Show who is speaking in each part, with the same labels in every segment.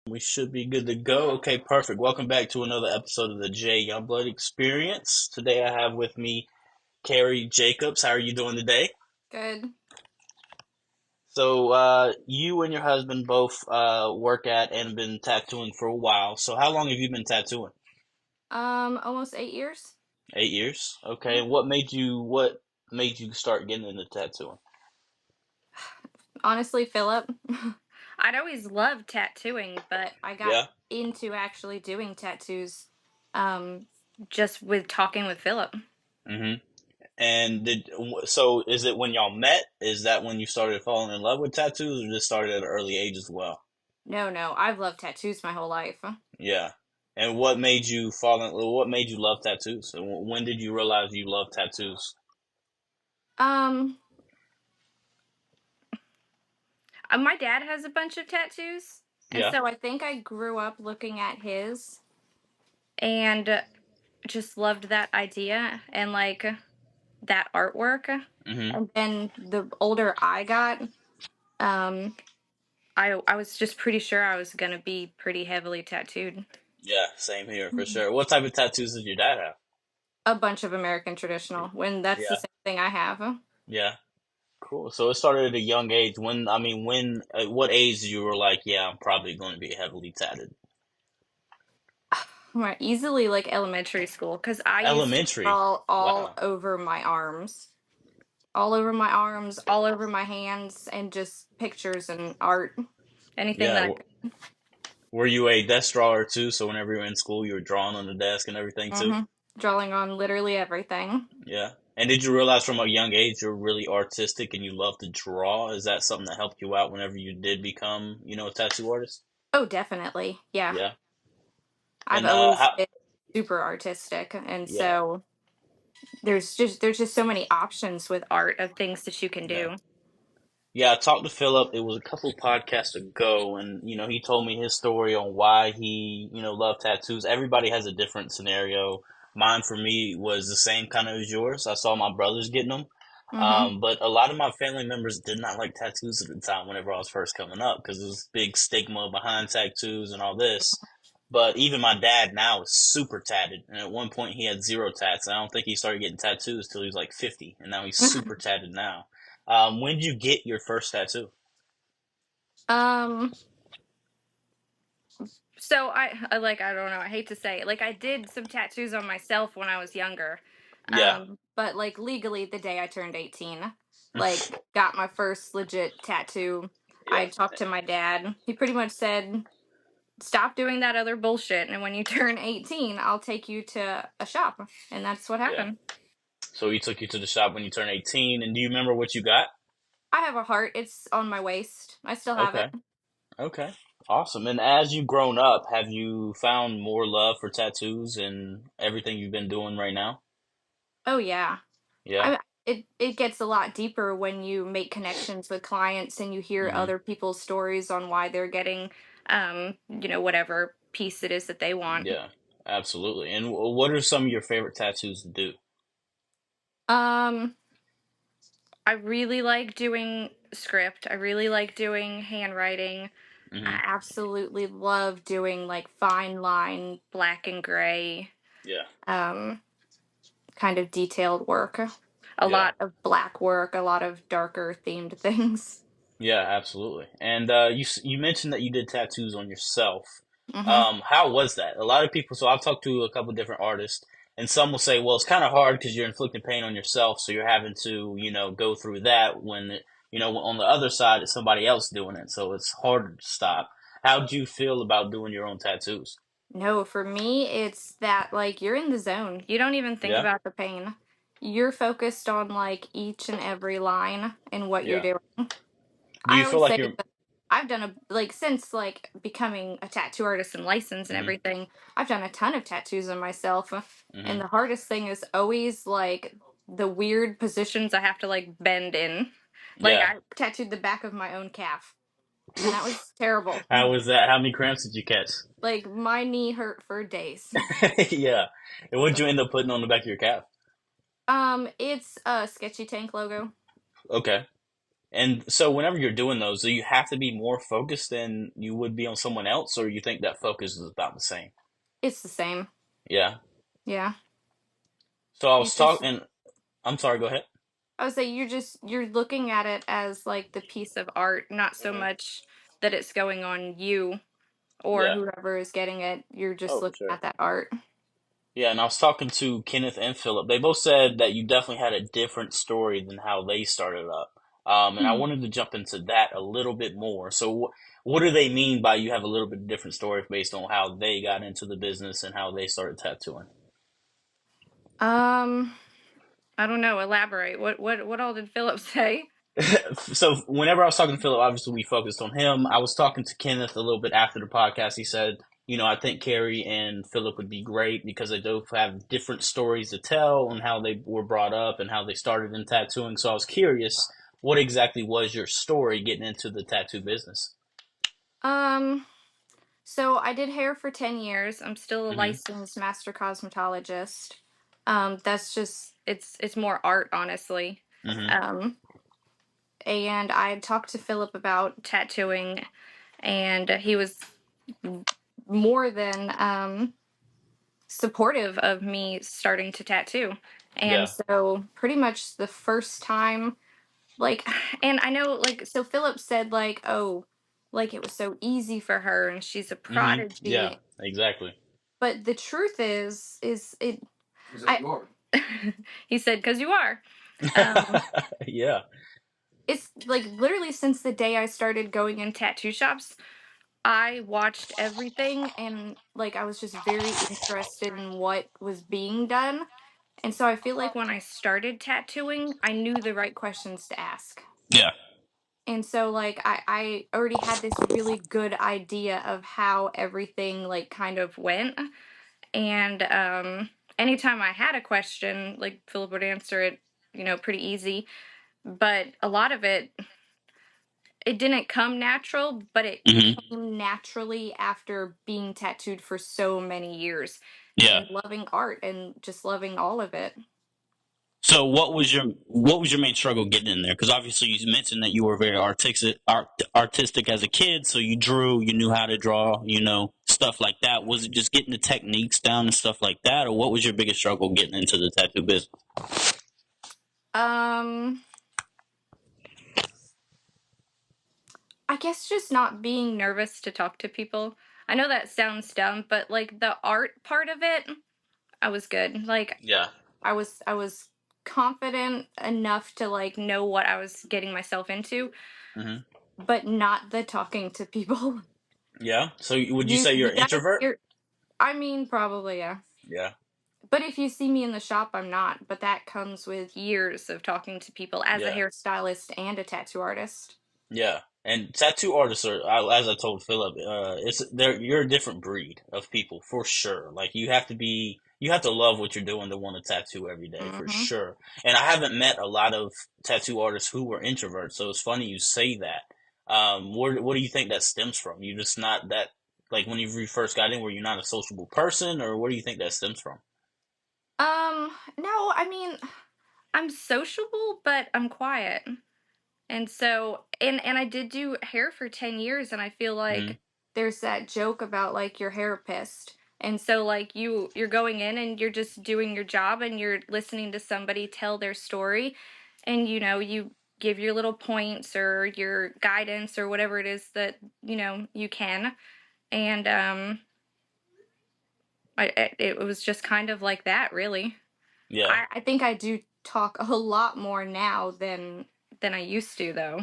Speaker 1: We should be good to go. Okay, perfect. Welcome back to another episode of the J Youngblood Experience. Today I have with me Kerry Jacobs. How are you doing today?
Speaker 2: Good.
Speaker 1: So, you and your husband both work at and been tattooing for a while. So, how long have you been tattooing?
Speaker 2: Almost 8 years.
Speaker 1: 8 years. Okay.
Speaker 2: Mhm.
Speaker 1: And what made you start getting into tattooing?
Speaker 2: Honestly, Philip, I'd always loved tattooing, but I got
Speaker 1: Yeah.
Speaker 2: into actually doing tattoos, um, just with talking with Philip.
Speaker 1: hmm And so is it when y'all met? Is that when you started falling in love with tattoos, or just started at an early age as well?
Speaker 2: No, no, I've loved tattoos my whole life.
Speaker 1: Yeah. And what made you love tattoos? And when did you realize you loved tattoos?
Speaker 2: Um, my dad has a bunch of tattoos, and
Speaker 1: Yeah.
Speaker 2: so I think I grew up looking at his and just loved that idea and like that artwork.
Speaker 1: hmm
Speaker 2: And then the older I got, um, I was just pretty sure I was gonna be pretty heavily tattooed.
Speaker 1: Yeah, same here for
Speaker 2: Mhm.
Speaker 1: sure. What type of tattoos did your dad have?
Speaker 2: A bunch of American traditional, when that's the
Speaker 1: Yeah.
Speaker 2: same thing I have.
Speaker 1: Yeah. Cool. So it started at a young age. At what age you were like, yeah, I'm probably going to be heavily tatted?
Speaker 2: Right, easily like elementary school, because I used to
Speaker 1: Elementary.
Speaker 2: draw all
Speaker 1: Wow.
Speaker 2: over my arms. All over my arms, all over my hands, and just pictures and art. Anything
Speaker 1: Yeah.
Speaker 2: that
Speaker 1: Were you a desk drawer too? So whenever you were in school, you were drawing on the desk and everything
Speaker 2: I
Speaker 1: too?
Speaker 2: drawing on literally everything.
Speaker 1: Yeah. And did you realize from a young age you're really artistic and you love to draw? Is that something that helped you out whenever you did become, a tattoo artist?
Speaker 2: Oh, definitely. Yeah.
Speaker 1: Yeah.
Speaker 2: I've
Speaker 1: And
Speaker 2: always
Speaker 1: how?
Speaker 2: been super artistic, and
Speaker 1: Yeah.
Speaker 2: so there's just so many options with art of things that you can
Speaker 1: Yeah.
Speaker 2: do.
Speaker 1: Yeah, I talked to Philip. It was a couple podcasts ago, and he told me his story on why he, loved tattoos. Everybody has a different scenario. Mine, for me, was the same kind of as yours. I saw my brothers getting them,
Speaker 2: Mm-hmm.
Speaker 1: but a lot of my family members did not like tattoos at the time. Whenever I was first coming up, because there's big stigma behind tattoos and all this. But even my dad now is super tatted, and at one point he had zero tats. And I don't think he started getting tattoos till he was like 50, and now he's super tatted now. When did you get your first tattoo?
Speaker 2: Um, so I like I don't know, I hate to say it. Like I did some tattoos on myself when I was younger.
Speaker 1: Yeah.
Speaker 2: But like legally the day I turned 18, like got my first legit tattoo. I
Speaker 1: Yeah.
Speaker 2: talked to my dad. He pretty much said, "Stop doing that other bullshit, and when you turn 18, I'll take you to a shop." And that's what
Speaker 1: Yeah.
Speaker 2: happened.
Speaker 1: So he took you to the shop when you turned 18, and do you remember what you got?
Speaker 2: I have a heart. It's on my waist. I still have it.
Speaker 1: Okay. Okay. Awesome. And as you've grown up, have you found more love for tattoos and everything you've been doing right now?
Speaker 2: Oh yeah.
Speaker 1: Yeah.
Speaker 2: I it gets a lot deeper when you make connections with clients and you hear
Speaker 1: hmm
Speaker 2: other people's stories on why they're getting whatever piece it is that they want.
Speaker 1: Yeah. Absolutely. And what are some of your favorite tattoos to do?
Speaker 2: Um I really like doing script. I really like doing handwriting.
Speaker 1: hmm
Speaker 2: I absolutely love doing like fine line black and gray
Speaker 1: Yeah.
Speaker 2: um kind of detailed work. A
Speaker 1: Yeah.
Speaker 2: lot of black work, a lot of darker themed things.
Speaker 1: Yeah, absolutely. And you mentioned that you did tattoos on yourself.
Speaker 2: Mhm.
Speaker 1: How was that? A lot of people. So I've talked to a couple different artists, and some will say, "Well, it's kind of hard because you're inflicting pain on yourself, so you're having to, go through that when, on the other side, it's somebody else doing it, so it's harder to stop." How do you feel about doing your own tattoos?
Speaker 2: No, for me, it's that like you're in the zone. You don't even think
Speaker 1: Yeah,
Speaker 2: about the pain. You're focused on like each and every line and what you're
Speaker 1: yeah.
Speaker 2: doing.
Speaker 1: Do
Speaker 2: I
Speaker 1: you feel
Speaker 2: always
Speaker 1: like
Speaker 2: say
Speaker 1: you're?
Speaker 2: that I've done like since like becoming a tattoo artist and license and
Speaker 1: hmm
Speaker 2: everything, I've done a ton of tattoos on myself. And
Speaker 1: hmm
Speaker 2: the hardest thing is always like the weird positions I have to like bend in. Like
Speaker 1: Yeah.
Speaker 2: I tattooed the back of my own calf, and that was terrible.
Speaker 1: How was that? How many cramps did you catch?
Speaker 2: Like my knee hurt for days.
Speaker 1: Yeah. And what did you end up putting on the back of your calf?
Speaker 2: It's a sketchy tank logo.
Speaker 1: Okay. And so whenever you're doing those, do you have to be more focused than you would be on someone else, or you think that focus is about the same?
Speaker 2: It's the same.
Speaker 1: Yeah.
Speaker 2: Yeah.
Speaker 1: So I
Speaker 2: You
Speaker 1: was
Speaker 2: just
Speaker 1: talking. I'm sorry. Go ahead.
Speaker 2: I would say you're looking at it as like the piece of art, not so
Speaker 1: Hmm.
Speaker 2: much that it's going on you or
Speaker 1: Yeah.
Speaker 2: whoever is getting it. You're just
Speaker 1: Oh, for
Speaker 2: looking
Speaker 1: sure.
Speaker 2: at that art.
Speaker 1: Yeah, and I was talking to Kenneth and Philip. They both said that you definitely had a different story than how they started up. And I wanted to jump into that a little bit more. So, what do they mean by you have a little bit different story based on how they got into the business and how they started tattooing?
Speaker 2: Um, I don't know. Elaborate. What all did Philip say?
Speaker 1: So, whenever I was talking to Philip, obviously we focused on him. I was talking to Kenneth a little bit after the podcast. He said, I think Kerry and Philip would be great because they both have different stories to tell on how they were brought up and how they started in tattooing. So I was curious, what exactly was your story getting into the tattoo business?
Speaker 2: Um, so I did hair for 10 years. I'm still a
Speaker 1: Hmm.
Speaker 2: licensed master cosmetologist. That's just it's more art, honestly.
Speaker 1: Hmm.
Speaker 2: Um, and I had talked to Philip about tattooing, and he was more than supportive of me starting to tattoo. And
Speaker 1: Yeah.
Speaker 2: so pretty much the first time, like, and I know, like, so Philip said, like, oh, like it was so easy for her and she's a
Speaker 1: Hmm. Yeah.
Speaker 2: prodigy.
Speaker 1: Exactly.
Speaker 2: But the truth is it, I, he said, because you are. Um,
Speaker 1: Yeah.
Speaker 2: it's like literally since the day I started going in tattoo shops, I watched everything and like I was just very interested in what was being done. And so I feel like when I started tattooing, I knew the right questions to ask.
Speaker 1: Yeah.
Speaker 2: And so like I already had this really good idea of how everything like kind of went. And anytime I had a question, like Philip would answer it, pretty easy. But a lot of it didn't come natural, but it
Speaker 1: Hmm.
Speaker 2: came naturally after being tattooed for so many years
Speaker 1: Yeah.
Speaker 2: and loving art and just loving all of it.
Speaker 1: So what was your main struggle getting in there? Because obviously you mentioned that you were very artistic as a kid. So you drew, you knew how to draw, stuff like that. Was it just getting the techniques down and stuff like that, or what was your biggest struggle getting into the tattoo business?
Speaker 2: Um, I guess just not being nervous to talk to people. I know that sounds dumb, but like the art part of it, I was good. Like
Speaker 1: Yeah.
Speaker 2: I was confident enough to like know what I was getting myself into,
Speaker 1: Hmm.
Speaker 2: but not the talking to people.
Speaker 1: Yeah. So would you
Speaker 2: You
Speaker 1: say you're
Speaker 2: you
Speaker 1: an
Speaker 2: gotta
Speaker 1: introvert?
Speaker 2: you're I mean probably yeah.
Speaker 1: Yeah.
Speaker 2: But if you see me in the shop, I'm not. But that comes with years of talking to people as a
Speaker 1: Yeah.
Speaker 2: hairstylist and a tattoo artist.
Speaker 1: Yeah, and tattoo artists are, as I told Philip, it's you're a different breed of people for sure. Like you have to love what you're doing to want to tattoo every day for
Speaker 2: Hmm.
Speaker 1: sure. And I haven't met a lot of tattoo artists who were introverts, so it's funny you say that. What do you think that stems from? You just not that like when you first got in, were you not a sociable person, or what do you think that stems from?
Speaker 2: No, I mean, I'm sociable, but I'm quiet. And so and I did do hair for 10 years and I feel
Speaker 1: Hmm.
Speaker 2: like there's that joke about like your therapist. And so like you're going in and you're just doing your job and you're listening to somebody tell their story and you give your little points or your guidance or whatever it is that you can. And it was just kind of like that really.
Speaker 1: Yeah.
Speaker 2: I think I do talk a lot more now than I used to though.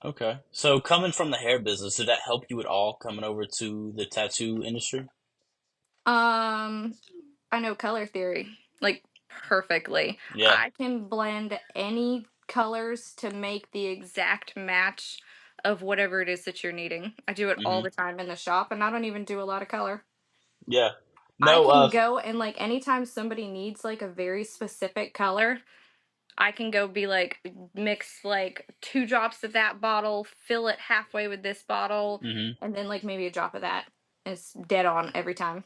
Speaker 1: Okay. So coming from the hair business, did that help you at all coming over to the tattoo industry?
Speaker 2: Um, I know color theory like perfectly.
Speaker 1: Yeah.
Speaker 2: I can blend any colors to make the exact match of whatever it is that you're needing. I do it all
Speaker 1: Hmm.
Speaker 2: the time in the shop and I don't even do a lot of color.
Speaker 1: Yeah.
Speaker 2: I
Speaker 1: No,
Speaker 2: can go and like anytime somebody needs like a very specific color, I can go be like mix like 2 drops of that bottle, fill it halfway with this bottle,
Speaker 1: hmm.
Speaker 2: and then like maybe a drop of that. It's dead on every time.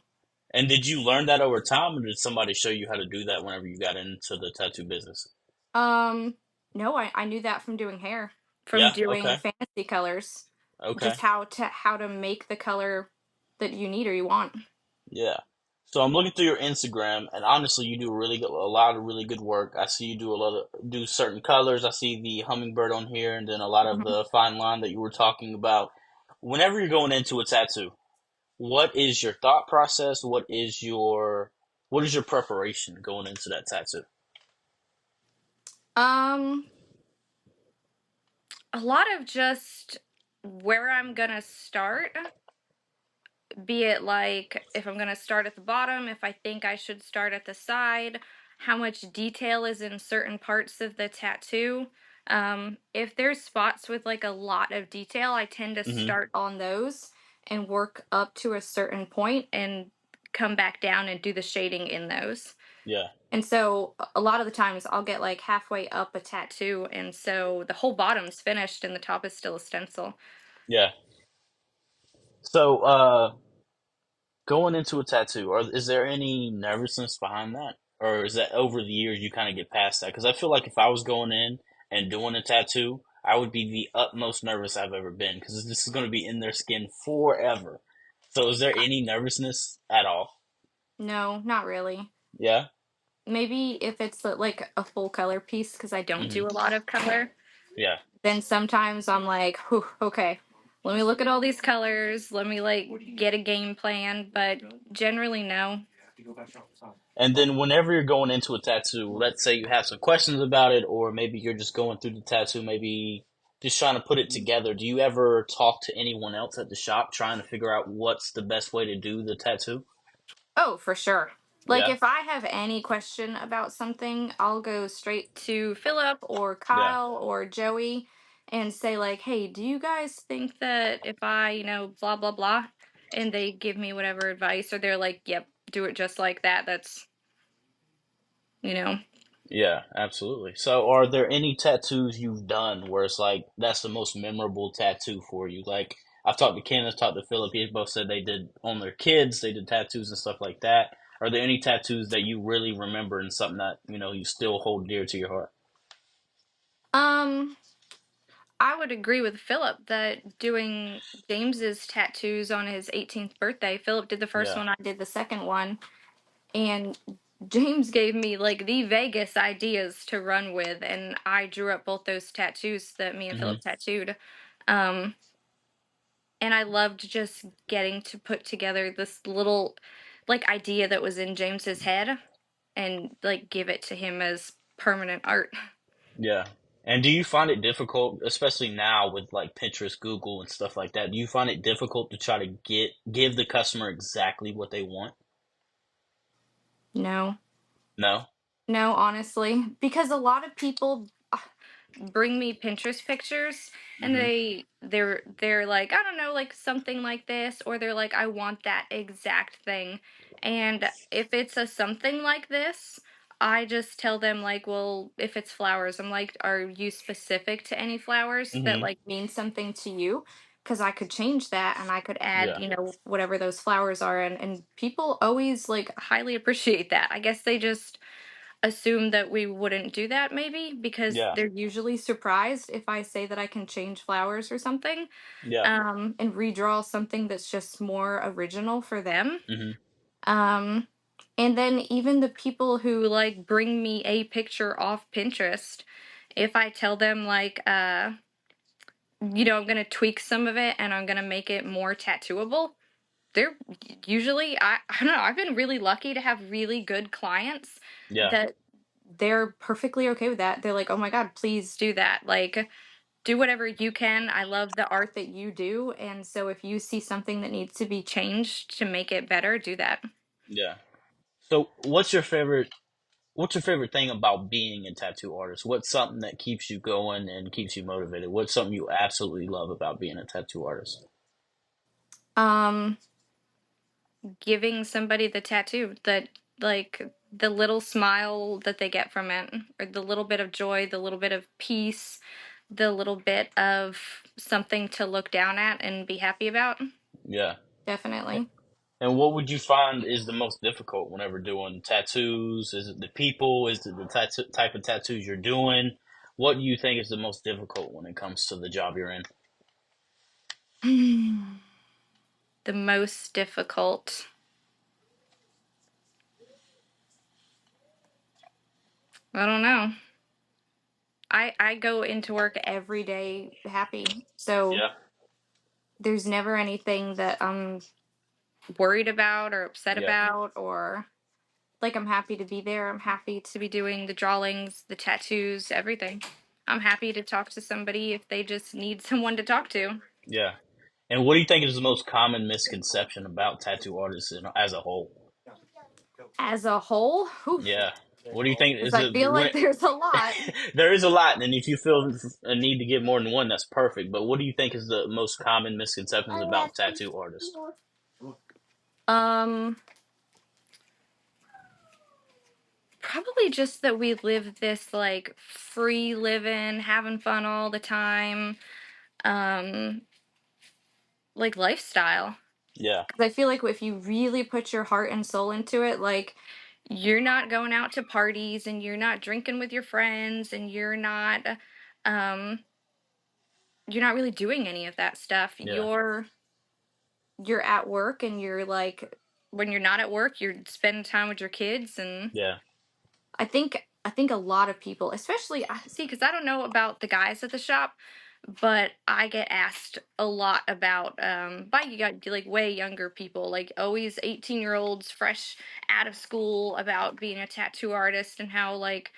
Speaker 1: And did you learn that over time, or did somebody show you how to do that whenever you got into the tattoo business?
Speaker 2: Um, no, I knew that from doing hair. from
Speaker 1: Yeah.
Speaker 2: doing
Speaker 1: Okay.
Speaker 2: fantasy colors,
Speaker 1: Okay.
Speaker 2: just how to make the color that you need or you want.
Speaker 1: Yeah. So I'm looking through your Instagram, and honestly, you do a lot of really good work. I see you do a lot of do certain colors. I see the hummingbird on here, and then a lot of
Speaker 2: Mhm.
Speaker 1: the fine line that you were talking about. Whenever you're going into a tattoo, what is your thought process? What is your preparation going into that tattoo?
Speaker 2: Um, a lot of just where I'm gonna start, be it like if I'm going to start at the bottom, if I think I should start at the side, how much detail is in certain parts of the tattoo. If there's spots with like a lot of detail, I tend to
Speaker 1: Hmm.
Speaker 2: start on those and work up to a certain point and come back down and do the shading in those.
Speaker 1: Yeah.
Speaker 2: And so a lot of the times I'll get like halfway up a tattoo, and so the whole bottom's finished and the top is still a stencil.
Speaker 1: Yeah. So, going into a tattoo, or is there any nervousness behind that, or is that over the years you kind of get past that? Because I feel like if I was going in and doing a tattoo, I would be the utmost nervous I've ever been because this is going to be in their skin forever. So, is there any nervousness at all?
Speaker 2: No, not really.
Speaker 1: Yeah.
Speaker 2: Maybe if it's like a full color piece, because I don't
Speaker 1: Hmm.
Speaker 2: do a lot of color,
Speaker 1: Yeah.
Speaker 2: then sometimes I'm like, whew, okay, let me look at all these colors. Let me like get a game plan. But generally, no.
Speaker 1: And then whenever you're going into a tattoo, let's say you have some questions about it, or maybe you're just going through the tattoo, maybe just trying to put it together. Do you ever talk to anyone else at the shop trying to figure out what's the best way to do the tattoo?
Speaker 2: Oh, for sure. Like
Speaker 1: Yeah,
Speaker 2: if I have any question about something, I'll go straight to Philip or
Speaker 1: yeah,
Speaker 2: Kyle or Joey and say like, "Hey, do you guys think that if I, blah blah blah," and they give me whatever advice, or they're like, "Yep, do it just like that." That's you know.
Speaker 1: yeah, absolutely. So, are there any tattoos you've done where it's like that's the most memorable tattoo for you? Like, I've talked to Ken, I've talked to Philip. They both said they did on their kids, they did tattoos and stuff like that. Are there any tattoos that you really remember and something that you still hold dear to your heart?
Speaker 2: Um, I would agree with Philip that doing James's tattoos on his 18th birthday, Philip did the first
Speaker 1: Yeah.
Speaker 2: one, I did the second one, and James gave me like the Vegas ideas to run with, and I drew up both those tattoos that me and
Speaker 1: Hmm.
Speaker 2: Philip tattooed. Um, and I loved just getting to put together this little like idea that was in James's head and like give it to him as permanent art.
Speaker 1: Yeah. And do you find it difficult, especially now with like Pinterest, Google, and stuff like that? Do you find it difficult to try to give the customer exactly what they want?
Speaker 2: No.
Speaker 1: No.
Speaker 2: No, honestly, because a lot of people bring me Pinterest pictures and
Speaker 1: Hmm.
Speaker 2: they're like, I don't know, like something like this, or they're like, I want that exact thing. And if it's a something like this, I just tell them like, well, if it's flowers, I'm like, are you specific to any flowers that
Speaker 1: Hmm.
Speaker 2: like mean something to you? Because I could change that and I could add,
Speaker 1: Yeah.
Speaker 2: whatever those flowers are, and people always like highly appreciate that. I guess they just assume that we wouldn't do that maybe because
Speaker 1: Yeah.
Speaker 2: they're usually surprised if I say that I can change flowers or something,
Speaker 1: Yeah.
Speaker 2: and redraw something that's just more original for them.
Speaker 1: Hmm.
Speaker 2: Um, and then even the people who like bring me a picture off Pinterest, if I tell them like, I'm gonna tweak some of it and I'm gonna make it more tattooable, they're usually I don't know, I've been really lucky to have really good clients
Speaker 1: Yeah.
Speaker 2: that they're perfectly okay with that. They're like, "Oh my god, please do that." Like, do whatever you can. I love the art that you do, and so if you see something that needs to be changed to make it better, do that.
Speaker 1: Yeah. So, what's your favorite thing about being a tattoo artist? What's something that keeps you going and keeps you motivated? What's something you absolutely love about being a tattoo artist?
Speaker 2: Um, Giving somebody the tattoo, that like the little smile that they get from it, or the little bit of joy, the little bit of peace, the little bit of something to look down at and be happy about.
Speaker 1: Yeah.
Speaker 2: Definitely.
Speaker 1: And what would you find is the most difficult whenever doing tattoos? Is it the people? Is it the type of tattoos you're doing? what do you think is the most difficult when it comes to the job you're in?
Speaker 2: The most difficult. I don't know. I go into work every day happy. So
Speaker 1: Yeah,
Speaker 2: there's never anything that I'm worried about or upset
Speaker 1: yeah,
Speaker 2: about, or like I'm happy to be there. I'm happy to be doing the drawings, the tattoos, everything. I'm happy to talk to somebody if they just need someone to talk to.
Speaker 1: yeah. And what do you think is the most common misconception about tattoo artists as a whole?
Speaker 2: As a whole,
Speaker 1: Yeah. What do you think
Speaker 2: because
Speaker 1: is
Speaker 2: I
Speaker 1: it
Speaker 2: feel like there's a lot.
Speaker 1: there is a lot, and if you feel a need to get more than one, that's perfect. But what do you think is the most common misconceptions about tattoo artists?
Speaker 2: Um, Probably just that we live this like free living, having fun all the time, um, like lifestyle.
Speaker 1: Yeah,
Speaker 2: Because I feel like if you really put your heart and soul into it, like you're not going out to parties and you're not drinking with your friends and um, you're not really doing any of that stuff.
Speaker 1: yeah,
Speaker 2: You're at work and you're like, when you're not at work, you're spending time with your kids. And
Speaker 1: yeah,
Speaker 2: I think a lot of people, especially see, because I don't know about the guys at the shop, but I get asked a lot about by you got like way younger people, like always 18-year-olds fresh out of school, about being a tattoo artist and how like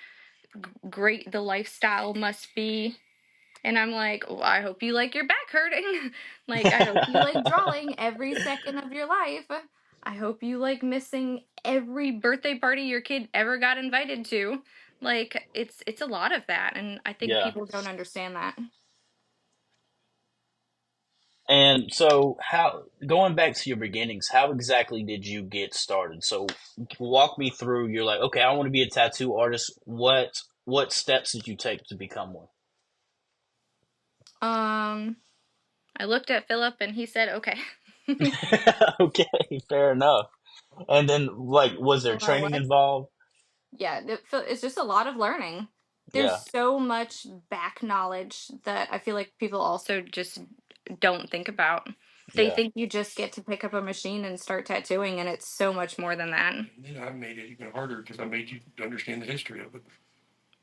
Speaker 2: great the lifestyle must be. And I'm like, well, I hope you like your back hurting. Like, I hope you like drawing every second of your life. I hope you like missing every birthday party your kid ever got invited to. Like, it's a lot of that, and I think
Speaker 1: yeah.
Speaker 2: people don't understand that.
Speaker 1: And so, how going back to your beginnings, how exactly did you get started? So, walk me through. You're like, okay, I want to be a tattoo artist. What steps did you take to become one?
Speaker 2: Um, I looked at Philip and he said, "Okay."
Speaker 1: Okay, fair enough. And then, like, was there
Speaker 2: And I
Speaker 1: training
Speaker 2: went.
Speaker 1: involved?
Speaker 2: Yeah, it's just a lot of learning. There's
Speaker 1: Yeah,
Speaker 2: so much back knowledge that I feel like people also just don't think about. They
Speaker 1: yeah,
Speaker 2: think you just get to pick up a machine and start tattooing, and it's so much more than that.
Speaker 3: And then I made it even harder because I made you understand the history of it.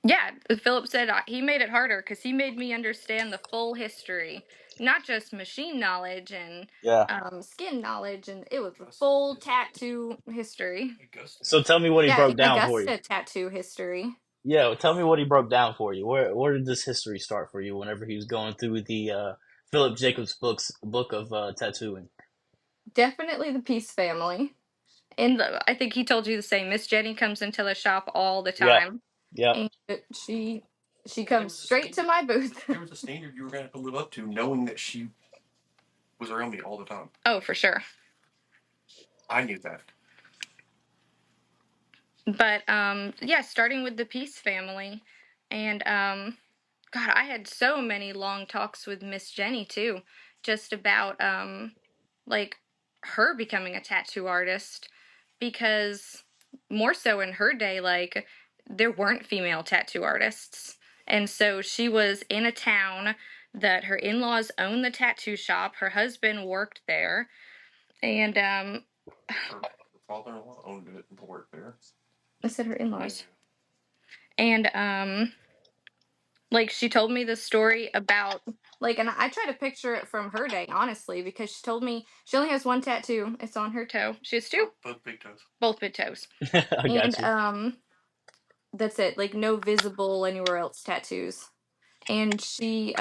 Speaker 2: Yeah, Philip said he made it harder because he made me understand the full history, not just machine knowledge and
Speaker 1: yeah.
Speaker 2: skin knowledge, and it was the full tattoo history.
Speaker 3: Augusta
Speaker 1: So tell me what he
Speaker 2: Yeah,
Speaker 1: broke down for you.
Speaker 2: Augusta tattoo history.
Speaker 1: Yeah, tell me what he broke down for you. Where did this history start for you? Whenever he was going through the Philip Jacobs book of tattooing.
Speaker 2: Definitely the Peace family. And I think he told you the same. Miss Jenny comes into the shop all the
Speaker 1: Yeah,
Speaker 2: time,
Speaker 1: yeah,
Speaker 2: and she
Speaker 3: there
Speaker 2: comes
Speaker 3: was a
Speaker 2: straight to
Speaker 3: standard.
Speaker 2: my booth.
Speaker 3: There was a standard you were going to have to live up to, knowing that she was around me all the time.
Speaker 2: Oh, for sure.
Speaker 3: I knew that.
Speaker 2: But yeah, starting with the Peace family, and God, I had so many long talks with Miss Jenny too, just about like her becoming a tattoo artist, because more so in her day, like there weren't female tattoo artists. And so she was in a town that her in-laws owned the tattoo shop. Her husband worked there, and
Speaker 3: Her father-in-law owned it and worked there.
Speaker 2: I said her in-laws.
Speaker 3: Yeah.
Speaker 2: And like she told me the story about like, and I try to picture it from her day, honestly, because she told me she only has one tattoo. It's on her toe. She has two,
Speaker 3: Both big toes.
Speaker 2: both big toes.
Speaker 1: I got
Speaker 2: And
Speaker 1: you.
Speaker 2: that's it. Like no visible anywhere else tattoos. And she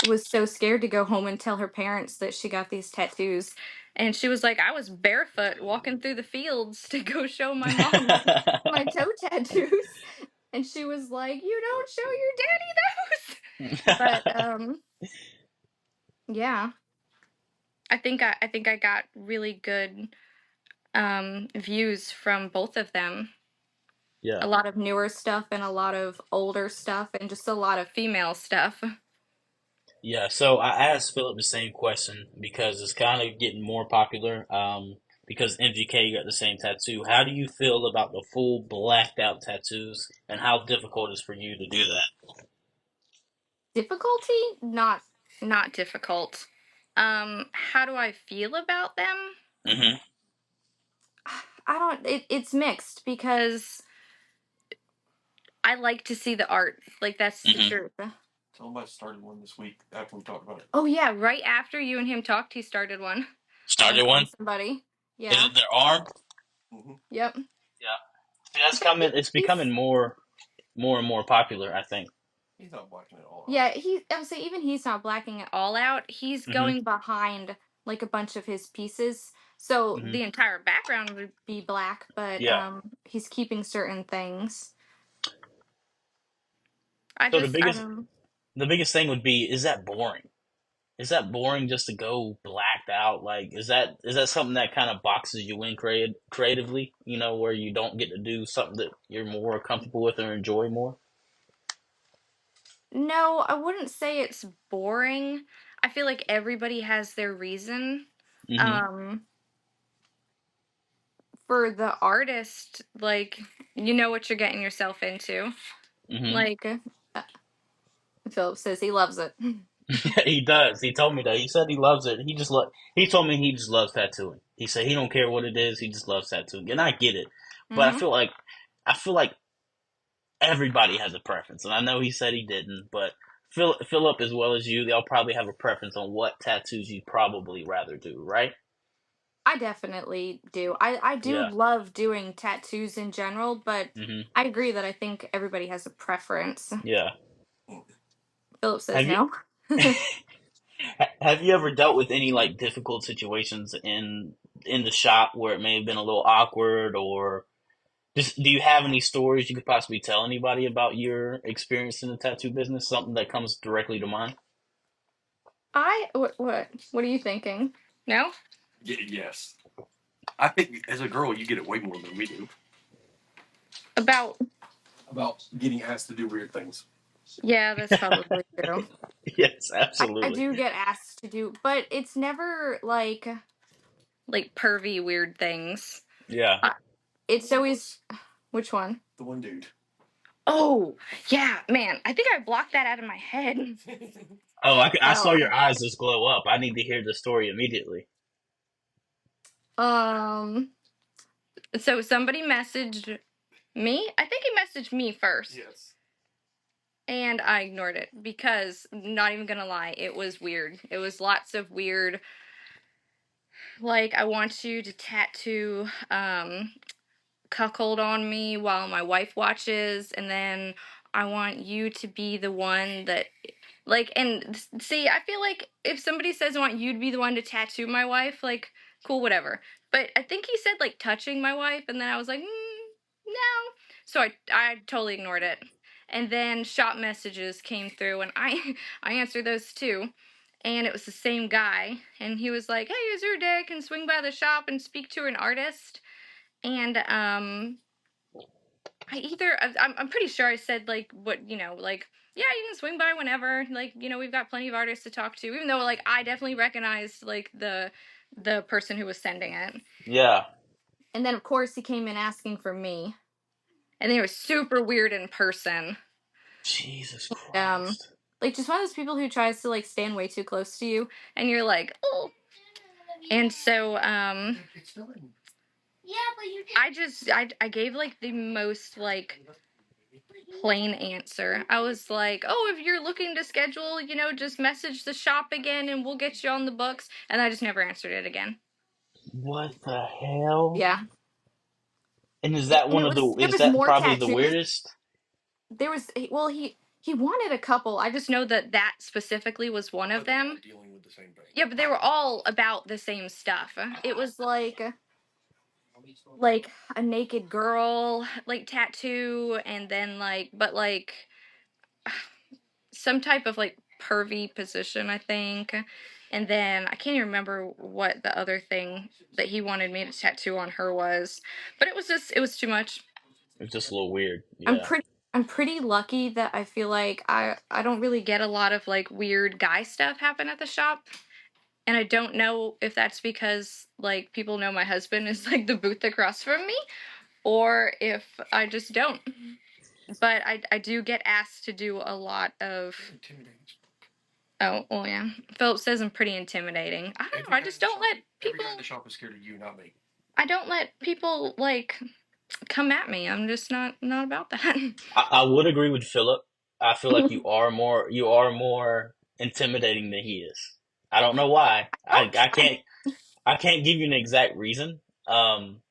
Speaker 2: was so scared to go home and tell her parents that she got these tattoos. And she was like, I was barefoot walking through the fields to go show my mom my toe tattoos. And she was like, "You don't show your daddy those." But yeah, I think I got really good views from both of them.
Speaker 1: Yeah,
Speaker 2: A lot of newer stuff and a lot of older stuff and just a lot of female stuff.
Speaker 1: yeah. So I asked Philip the same question because it's kind of getting more popular. because MGK got the same tattoo. How do you feel about the full blacked out tattoos, and how difficult it is for you to do that?
Speaker 2: Difficulty? Not difficult. How do I feel about them?
Speaker 1: Mm-hmm.
Speaker 2: I don't it's mixed because I like to see the art. Like that's the
Speaker 1: Mm-hmm.
Speaker 2: truth.
Speaker 3: Tell him I started one this week after we talked about it.
Speaker 2: Oh yeah, right after you and him talked, he started one
Speaker 1: Started
Speaker 2: on
Speaker 1: one.
Speaker 2: somebody.
Speaker 1: Is
Speaker 2: Yeah.
Speaker 1: it their arm?
Speaker 3: Mm-hmm.
Speaker 2: Yep.
Speaker 1: Yeah. See, that's
Speaker 2: But
Speaker 1: coming. It's
Speaker 2: he's
Speaker 1: becoming more and more popular. I think.
Speaker 3: He's not blacking it all out.
Speaker 2: yeah, I would say even he's not blacking it all out. He's
Speaker 1: Mm-hmm.
Speaker 2: going behind like a bunch of his pieces. So
Speaker 1: Mm-hmm.
Speaker 2: the entire background would be black, but
Speaker 1: Yeah.
Speaker 2: he's keeping certain things. I
Speaker 1: So
Speaker 2: just I don't
Speaker 1: the biggest thing would be, is that boring? Is that boring just to go blacked out? Like, is that something that kind of boxes you in creatively? You know, where you don't get to do something that you're more comfortable with or enjoy more.
Speaker 2: No, I wouldn't say it's boring. I feel like everybody has their reason.
Speaker 1: Mm-hmm.
Speaker 2: Um for the artist, like you know what you're getting yourself into.
Speaker 1: Mm-hmm.
Speaker 2: Like Philip says he loves it.
Speaker 1: He does. He told me that. He said he loves it. He told me he just loves tattooing. He said he don't care what it is. He just loves tattooing, and I get it. But
Speaker 2: Mhm.
Speaker 1: I feel like everybody has a preference, and I know he said he didn't, but Philip, as well as you, they'll probably have a preference on what tattoos you'd probably rather do, right?
Speaker 2: I definitely do. I do
Speaker 1: Yeah.
Speaker 2: love doing tattoos in general, but
Speaker 1: Hmm.
Speaker 2: I agree that I think everybody has a preference.
Speaker 1: Yeah.
Speaker 2: Philip says
Speaker 1: Have you
Speaker 2: no.
Speaker 1: have you ever dealt with any like difficult situations in the shop where it may have been a little awkward, or just do you have any stories you could possibly tell anybody about your experience in the tattoo business? Something that comes directly to mind?
Speaker 2: What are you thinking? No?
Speaker 3: Yes. I think as a girl, you get it way more than we do
Speaker 2: About
Speaker 3: about getting asked to do weird things.
Speaker 2: yeah, that's probably true.
Speaker 1: Yes,
Speaker 2: I
Speaker 1: absolutely.
Speaker 2: do get asked to do, but it's never like pervy weird things.
Speaker 1: Yeah.
Speaker 2: Uh, it's always which one?
Speaker 3: The one dude.
Speaker 2: Oh, yeah, man. I think I blocked that out of my head.
Speaker 1: Oh, I saw
Speaker 2: Oh,
Speaker 1: your eyes just glow up. I need to hear the story immediately.
Speaker 2: um, so somebody messaged me. I think he messaged me first.
Speaker 3: Yes.
Speaker 2: And I ignored it because, not even gonna lie, it was weird. It was lots of weird, like, I want you to tattoo, cuckold on me while my wife watches, and then I want you to be the one that like and see, I feel like if somebody says I want you to be the one to tattoo my wife, like cool, whatever. But I think he said like touching my wife, and then I was like, no. So I totally ignored it. And then shop messages came through, and I I answered those too. And it was the same guy, and he was like, "Hey, is your day? Can swing by the shop and speak to an artist?" And I'm pretty sure I said like what like yeah, you can swing by whenever, like we've got plenty of artists to talk to, even though like I definitely recognized like the person who was sending it.
Speaker 1: Yeah.
Speaker 2: And then of course he came in asking for me, and they were super weird in person.
Speaker 1: Jesus
Speaker 2: um
Speaker 1: Christ.
Speaker 2: like just one of those people who tries to like stand way too close to you, and you're like, oh. And so I gave like the most like plain answer. I was like, "Oh, if you're looking to schedule, just message the shop again and we'll get you on the books." And I just never answered it again.
Speaker 1: What the hell?
Speaker 2: Yeah.
Speaker 1: And is that
Speaker 2: And
Speaker 1: one of the?
Speaker 2: there
Speaker 1: Is
Speaker 2: was
Speaker 1: that
Speaker 2: more
Speaker 1: probably the
Speaker 2: tattoos.
Speaker 1: weirdest?
Speaker 2: There was well, he wanted a couple. I just know that specifically was one of them.
Speaker 3: Dealing with the same thing.
Speaker 2: Yeah, but they were all about the same stuff. It was like a naked girl like tattoo, and then like some type of like pervy position, I think. And then I can't even remember what the other thing that he wanted me to tattoo on her was. But it was too much.
Speaker 1: It's just a little weird.
Speaker 2: I'm
Speaker 1: Yeah.
Speaker 2: pretty I'm pretty lucky that I feel like I don't really get a lot of like weird guy stuff happen at the shop. And I don't know if that's because like people know my husband is like the booth across from me, or if I just don't. But I do get asked to do a lot of.
Speaker 3: Intimidating.
Speaker 2: Oh, well, yeah. Philip says I'm pretty intimidating. I don't know. I just don't let
Speaker 3: Every
Speaker 2: people.
Speaker 3: guy in the shop is scared of you, not me.
Speaker 2: I don't let people like come at me. I'm just not about that.
Speaker 1: I would agree with Philip. I feel like you are more intimidating than he is. I don't know why.
Speaker 2: Don't try.
Speaker 1: I can't give you an exact reason. Um,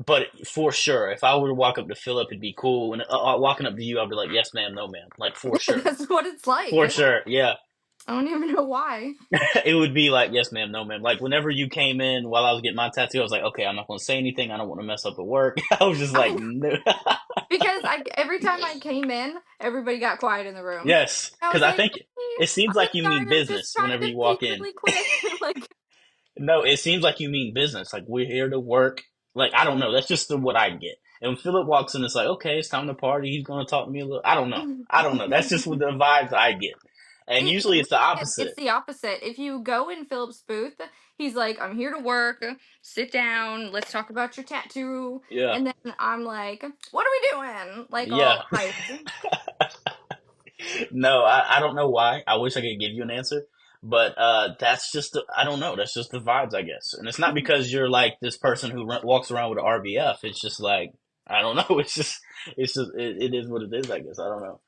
Speaker 1: but for sure, if I were to walk up to Philip, it'd be cool. And walking up to you, I'd be like, "Yes, ma'am, no, ma'am." Like for sure,
Speaker 2: That's what it's like.
Speaker 1: for sure, yeah.
Speaker 2: I don't even know why.
Speaker 1: It would be like, "Yes, ma'am, no, ma'am." Like whenever you came in while I was getting my tattoo, I was like, "Okay, I'm not going to say anything. I don't want to mess up at work." I was just
Speaker 2: I
Speaker 1: like,
Speaker 2: know.
Speaker 1: "No."
Speaker 2: Because every time I came in, everybody got quiet in the room.
Speaker 1: Yes,
Speaker 2: I
Speaker 1: because
Speaker 2: was
Speaker 1: I
Speaker 2: like,
Speaker 1: think
Speaker 2: "Hey,
Speaker 1: it seems
Speaker 2: I'm
Speaker 1: like you mean
Speaker 2: sorry, I'm just
Speaker 1: business
Speaker 2: trying
Speaker 1: whenever
Speaker 2: to
Speaker 1: you
Speaker 2: pee
Speaker 1: walk in.
Speaker 2: really quick." Like,
Speaker 1: No, it seems like you mean business. Like we're here to work. Like I don't know. That's just what I get. And when Philip walks in, it's like, okay, it's time to party. He's going to talk to me a little. I don't know. I don't know. That's just what the vibes I get. And usually it's the
Speaker 2: it's
Speaker 1: opposite.
Speaker 2: the opposite. If you go in Philip's booth, he's like, "I'm here to work. Sit down. Let's talk about your tattoo."
Speaker 1: Yeah,
Speaker 2: And then I'm like, "What are we doing?" Like
Speaker 1: yeah.
Speaker 2: all hyped.
Speaker 1: No, I don't know why. I wish I could give you an answer, but that's just I don't know. That's just the vibes, I guess. And it's not because you're like this person who walks around with an RBF. It's just like I don't know. It's just it is what it is. I guess I don't know.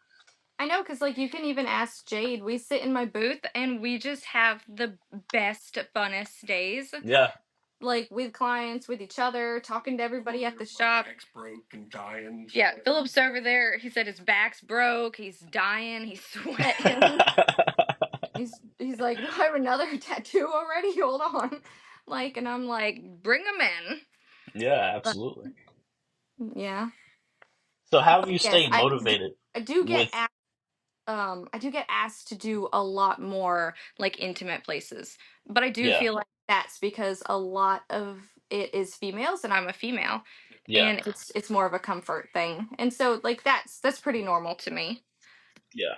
Speaker 2: I know, because like you can even ask Jade. We sit in my booth and we just have the best, funnest days.
Speaker 1: Yeah.
Speaker 2: Like with clients, with each other, talking to everybody at the shop.
Speaker 3: Back's broke and dying.
Speaker 2: Yeah, Philip's over there. He said his back's broke. He's dying. He's sweating. He's like, "Do I have another tattoo already? Hold on." Like, and I'm like, "Bring him in."
Speaker 1: Yeah,
Speaker 2: But
Speaker 1: absolutely.
Speaker 2: yeah,
Speaker 1: So how have
Speaker 2: but
Speaker 1: you
Speaker 2: yes,
Speaker 1: stayed motivated
Speaker 2: I do get
Speaker 1: with
Speaker 2: asked. I do get asked to do a lot more like intimate places, but I do
Speaker 1: yeah,
Speaker 2: feel like that's because a lot of it is females, and I'm a female,
Speaker 1: yeah,
Speaker 2: and it's more of a comfort thing, and so like that's pretty normal to me.
Speaker 1: yeah.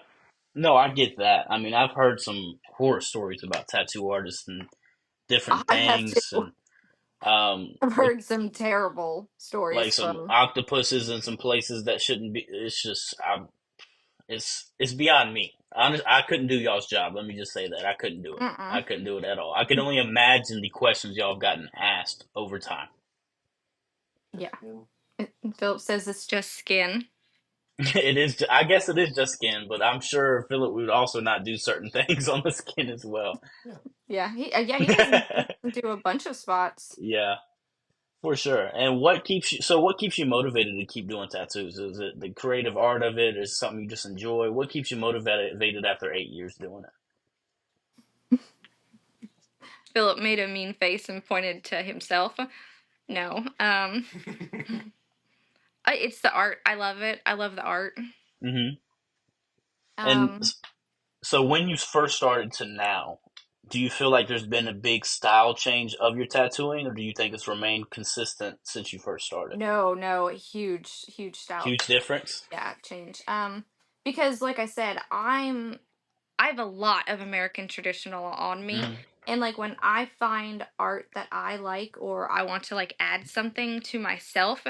Speaker 1: No, I get that. I mean, I've heard some horror stories about tattoo artists and different
Speaker 2: I have
Speaker 1: things
Speaker 2: to.
Speaker 1: and
Speaker 2: I've
Speaker 1: like
Speaker 2: heard some terrible stories
Speaker 1: some
Speaker 2: from.
Speaker 1: octopuses in some places that shouldn't be. It's just it's beyond me. I couldn't do y'all's job. Let me just say that I couldn't do it. I
Speaker 2: Mm-mm.
Speaker 1: couldn't do it at all. I can only imagine the questions y'all have gotten asked over time.
Speaker 2: Yeah. Philip says it's just skin.
Speaker 1: It is. I guess it is just skin, but I'm sure Philip would also not do certain things on the skin as well.
Speaker 2: Yeah, he doesn't do a bunch of spots.
Speaker 1: Yeah, for sure. And what keeps you? So, what keeps you motivated to keep doing tattoos? Is it the creative art of it? Is it something you just enjoy? What keeps you motivated after 8 years doing it?
Speaker 2: Philip made a mean face and pointed to himself. No, it's the art. I love it. I love the art.
Speaker 1: Hmm. And
Speaker 2: Um,
Speaker 1: so, when you first started to now, do you feel like there's been a big style change of your tattooing, or do you think it's remained consistent since you first started?
Speaker 2: no, huge style.
Speaker 1: Huge difference.
Speaker 2: Yeah, change. Because like I said, I have a lot of American traditional on me.
Speaker 1: Hmm.
Speaker 2: And like when I find art that I like or I want to like add something to myself,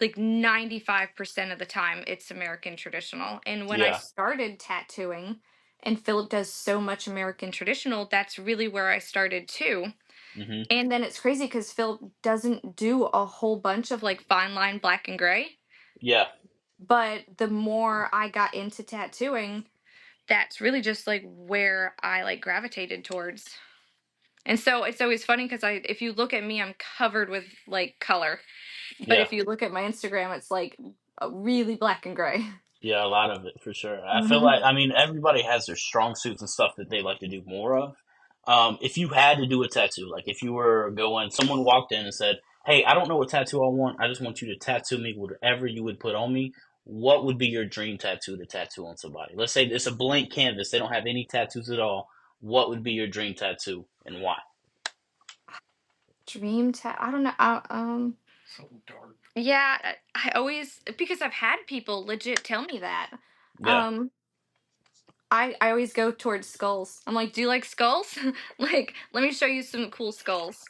Speaker 2: like 95% of the time it's American traditional. And when I
Speaker 1: Yeah.
Speaker 2: started tattooing and Philip does so much American traditional, that's really where I started too.
Speaker 1: Hmm.
Speaker 2: And then it's crazy because Philip doesn't do a whole bunch of like fine line black and gray.
Speaker 1: Yeah.
Speaker 2: But the more I got into tattooing, that's really just like where I like gravitated towards. And so it's always funny because if you look at me, I'm covered with like color. But
Speaker 1: Yeah.
Speaker 2: if you look at my Instagram, it's like a really black and gray.
Speaker 1: Yeah, a lot of it for sure. I feel
Speaker 2: Hmm.
Speaker 1: like, I mean, everybody has their strong suits and stuff that they like to do more of. If you had to do a tattoo, like if you were going, someone walked in and said, "Hey, I don't know what tattoo I want. I just want you to tattoo me whatever you would put on me." What would be your dream tattoo to tattoo on somebody? Let's say it's a blank canvas. They don't have any tattoos at all. What would be your dream tattoo and why?
Speaker 2: Dream tat. I don't know.
Speaker 3: Something dark.
Speaker 2: Yeah, I always because I've had people legit tell me that.
Speaker 1: Yeah.
Speaker 2: Um, I always go towards skulls. I'm like, "Do you like skulls? Like, let me show you some cool skulls."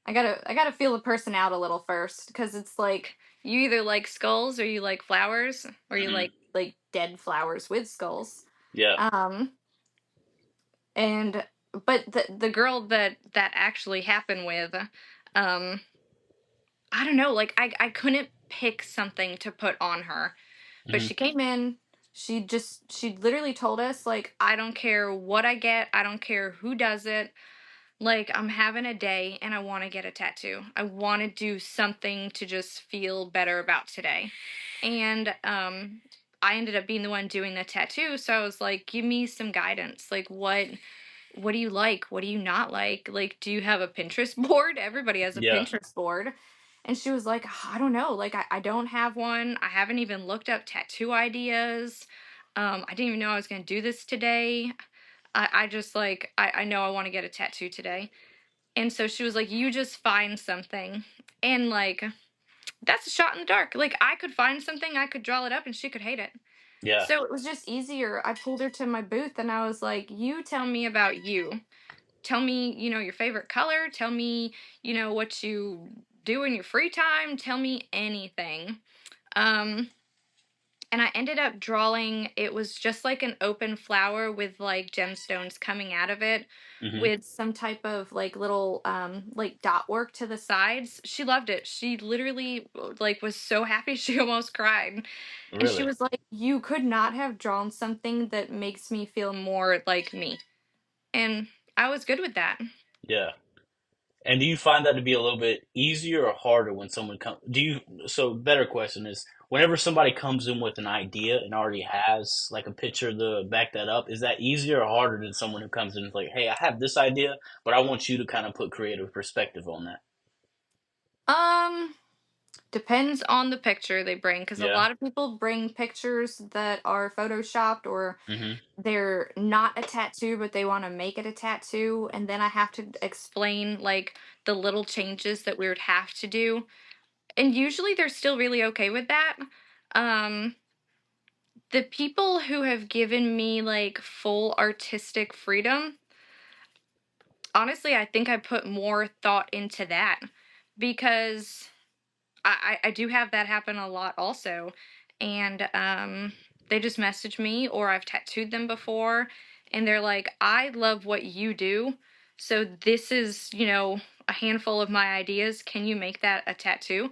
Speaker 2: I gotta feel the person out a little first, because it's like you either like skulls or you like flowers, or you
Speaker 1: Hmm.
Speaker 2: like dead flowers with skulls.
Speaker 1: Yeah.
Speaker 2: Um, and but the girl that actually happened with, um, I don't know, like I couldn't pick something to put on her. But
Speaker 1: Hmm.
Speaker 2: she came in, she literally told us, like, "I don't care what I get, I don't care who does it. Like, I'm having a day and I want to get a tattoo. I want to do something to just feel better about today." And I ended up being the one doing the tattoo, so I was like, "Give me some guidance. Like, what do you like? What do you not like? Like, do you have a Pinterest board?" Everybody has a
Speaker 1: Yeah.
Speaker 2: Pinterest board. And she was like, "I don't know. Like, I don't have one. I haven't even looked up tattoo ideas. I didn't even know I was going to do this today. I just like, I know I want to get a tattoo today." And so she was like, "You just find something." And like, that's a shot in the dark. Like, I could find something, I could draw it up, and she could hate it.
Speaker 1: Yeah.
Speaker 2: So it was just easier. I pulled her to my booth and I was like, "You tell me about you. Tell me, your favorite color. Tell me, what you do in your free time. Tell me anything." Um, and I ended up drawing, it was just like an open flower with like gemstones coming out of it,
Speaker 1: Hmm.
Speaker 2: with some type of like little like dot work to the sides. She loved it. She literally like was so happy she almost cried. And she
Speaker 1: Really?
Speaker 2: was like, "You could not have drawn something that makes me feel more like me." And I was good with that.
Speaker 1: Yeah. And do you find that to be a little bit easier or harder when someone comes? Do you? So, better question is, whenever somebody comes in with an idea and already has like a picture to back that up, is that easier or harder than someone who comes in and is like, "Hey, I have this idea, but I want you to kind of put creative perspective on that."
Speaker 2: Um, Depends on the picture they bring, because a
Speaker 1: Yeah.
Speaker 2: lot of people bring pictures that are photoshopped, or
Speaker 1: Hmm.
Speaker 2: they're not a tattoo but they want to make it a tattoo, and then I have to explain like the little changes that we would have to do. And usually they're still really okay with that. Um the people who have given me like full artistic freedom, honestly, I think I put more thought into that, because I do have that happen a lot also. And they just message me, or I've tattooed them before, and they're like, "I love what you do. So this is, a handful of my ideas. Can you make that a tattoo?"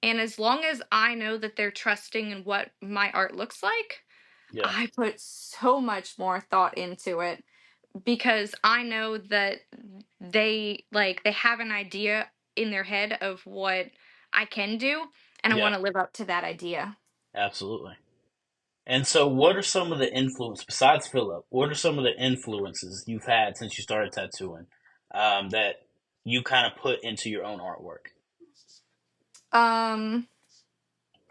Speaker 2: And as long as I know that they're trusting in what my art looks like,
Speaker 1: Yeah.
Speaker 2: I put so much more thought into it, because I know that they have an idea in their head of what I can do, and I
Speaker 1: Yeah.
Speaker 2: want to live up to that idea.
Speaker 1: Absolutely. And so, what are some of the influence besides Philip? What are some of the influences you've had since you started tattooing that you kind of put into your own artwork?
Speaker 2: Um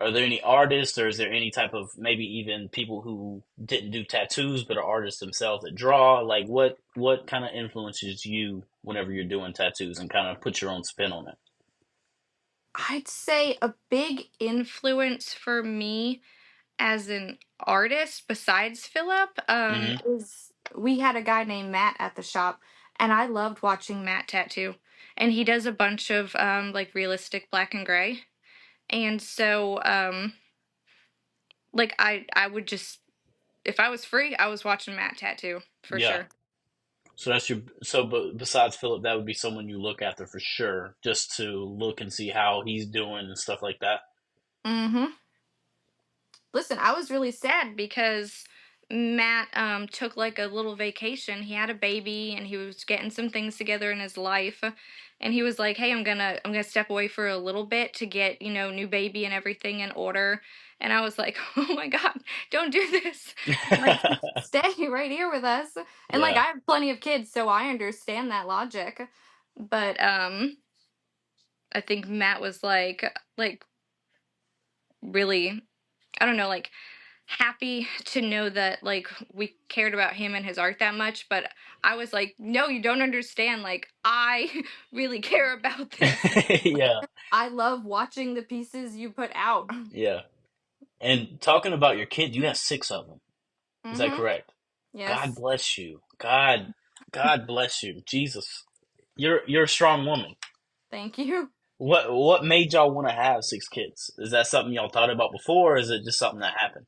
Speaker 1: Are there any artists, or is there any type of maybe even people who didn't do tattoos but are artists themselves that draw? Like, what kind of influences you whenever you're doing tattoos and kind of put your own spin on it?
Speaker 2: I'd say a big influence for me as an artist, besides Philip,
Speaker 1: Hmm.
Speaker 2: is we had a guy named Matt at the shop, and I loved watching Matt tattoo. And he does a bunch of like realistic black and gray. And so like I would just, if I was free, I was watching Matt tattoo for
Speaker 1: Yeah.
Speaker 2: sure.
Speaker 1: So that's your but besides Philip, that would be someone you look after for sure, just to look and see how he's doing and stuff like that.
Speaker 2: Mm-hmm. Listen, I was really sad because Matt took like a little vacation. He had a baby and he was getting some things together in his life. And he was like, "Hey, I'm gonna step away for a little bit to get, new baby and everything in order." And I was like, "Oh my God, don't do this. Like, stay right here with us." And like,
Speaker 1: Yeah.
Speaker 2: I have plenty of kids, so I understand that logic. But I think Matt was like really, I don't know, like happy to know that like we cared about him and his art that much. But I was like, "No, you don't understand. Like, I really care about this.
Speaker 1: Yeah.
Speaker 2: I love watching the pieces you put out."
Speaker 1: Yeah. And talking about your kids, you have six of them. Is that
Speaker 2: Mm-hmm.
Speaker 1: correct? God
Speaker 2: Yes.
Speaker 1: bless you. God bless you. Jesus. You're a strong woman.
Speaker 2: Thank you.
Speaker 1: What made y'all want to have 6 kids? Is that something y'all thought about before, or is it just something that happened?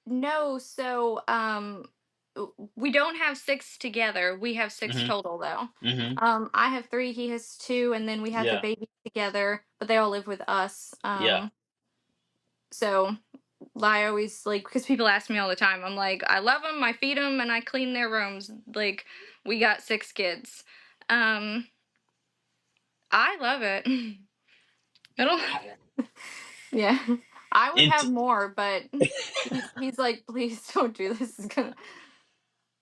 Speaker 2: No, so we don't have six together. We have six
Speaker 1: Mhm.
Speaker 2: total though.
Speaker 1: Mhm.
Speaker 2: I have three, he has two, and then we have the
Speaker 1: Yeah.
Speaker 2: baby together, but they all live with us.
Speaker 1: Yeah.
Speaker 2: So I always like, because people ask me all the time. I'm like, I love them, I feed them, and I clean their rooms. Like, we got six kids. Um, I love it. I don't. Yeah, I would
Speaker 1: Int
Speaker 2: have more, but he's like, please don't do this. It's gonna.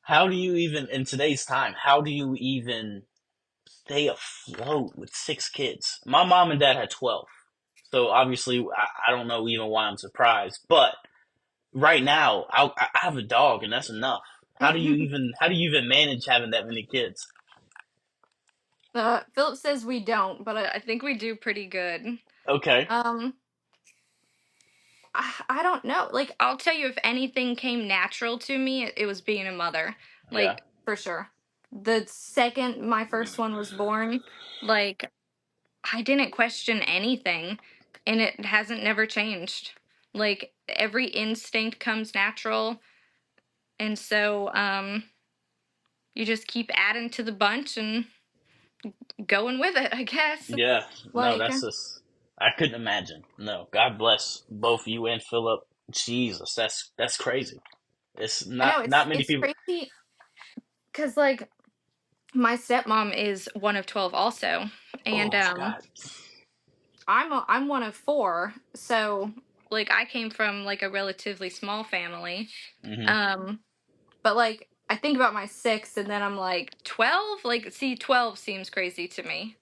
Speaker 1: how do you even in today's time? How do you even stay afloat with 6 kids? My mom and dad had 12, so obviously I don't know even why I'm surprised. But right now, I have a dog, and that's enough. How do you even manage having that many kids?
Speaker 2: Philip says we don't, but I think we do pretty good.
Speaker 1: Okay.
Speaker 2: Um, I don't know. Like, I'll tell you, if anything came natural to me, it was being a mother.
Speaker 1: Yeah.
Speaker 2: Like, for sure. The second my first one was born, like, I didn't question anything, and it hasn't never changed. Like, every instinct comes natural, and so you just keep adding to the bunch and going with it, I guess.
Speaker 1: Yeah. No,
Speaker 2: Like,
Speaker 1: that's just I couldn't imagine. No. God bless both you and Philip. Jesus, that's crazy. It's
Speaker 2: I know
Speaker 1: not many
Speaker 2: it's
Speaker 1: people.
Speaker 2: crazy because like my stepmom is one of 12 also, and
Speaker 1: Oh God.
Speaker 2: I'm one of four, so like I came from like a relatively small family.
Speaker 1: Hmm.
Speaker 2: Um, but like I think about my six, and then I'm like 12. Like, see, 12 seems crazy to me.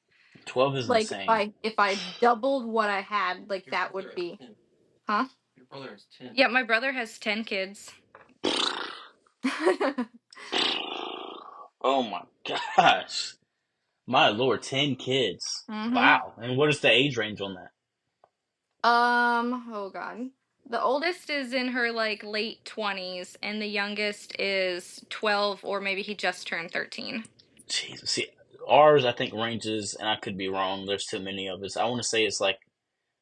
Speaker 1: 12 is
Speaker 2: Like
Speaker 1: insane.
Speaker 2: if I doubled what I had, like
Speaker 3: Your
Speaker 2: that
Speaker 3: brother
Speaker 2: would
Speaker 3: has
Speaker 2: be,
Speaker 3: 10.
Speaker 2: huh?
Speaker 3: Your brother has 10.
Speaker 2: Yeah, my brother has 10 kids.
Speaker 1: Oh my gosh. My lord, 10 kids.
Speaker 2: Mhm.
Speaker 1: Wow. And what is the age range on that?
Speaker 2: Oh God. The oldest is in her like late 20s, and the youngest is 12, or maybe he just turned 13.
Speaker 1: Jesus. See, ours, I think, ranges, and I could be wrong. There's too many of us. I want to say it's like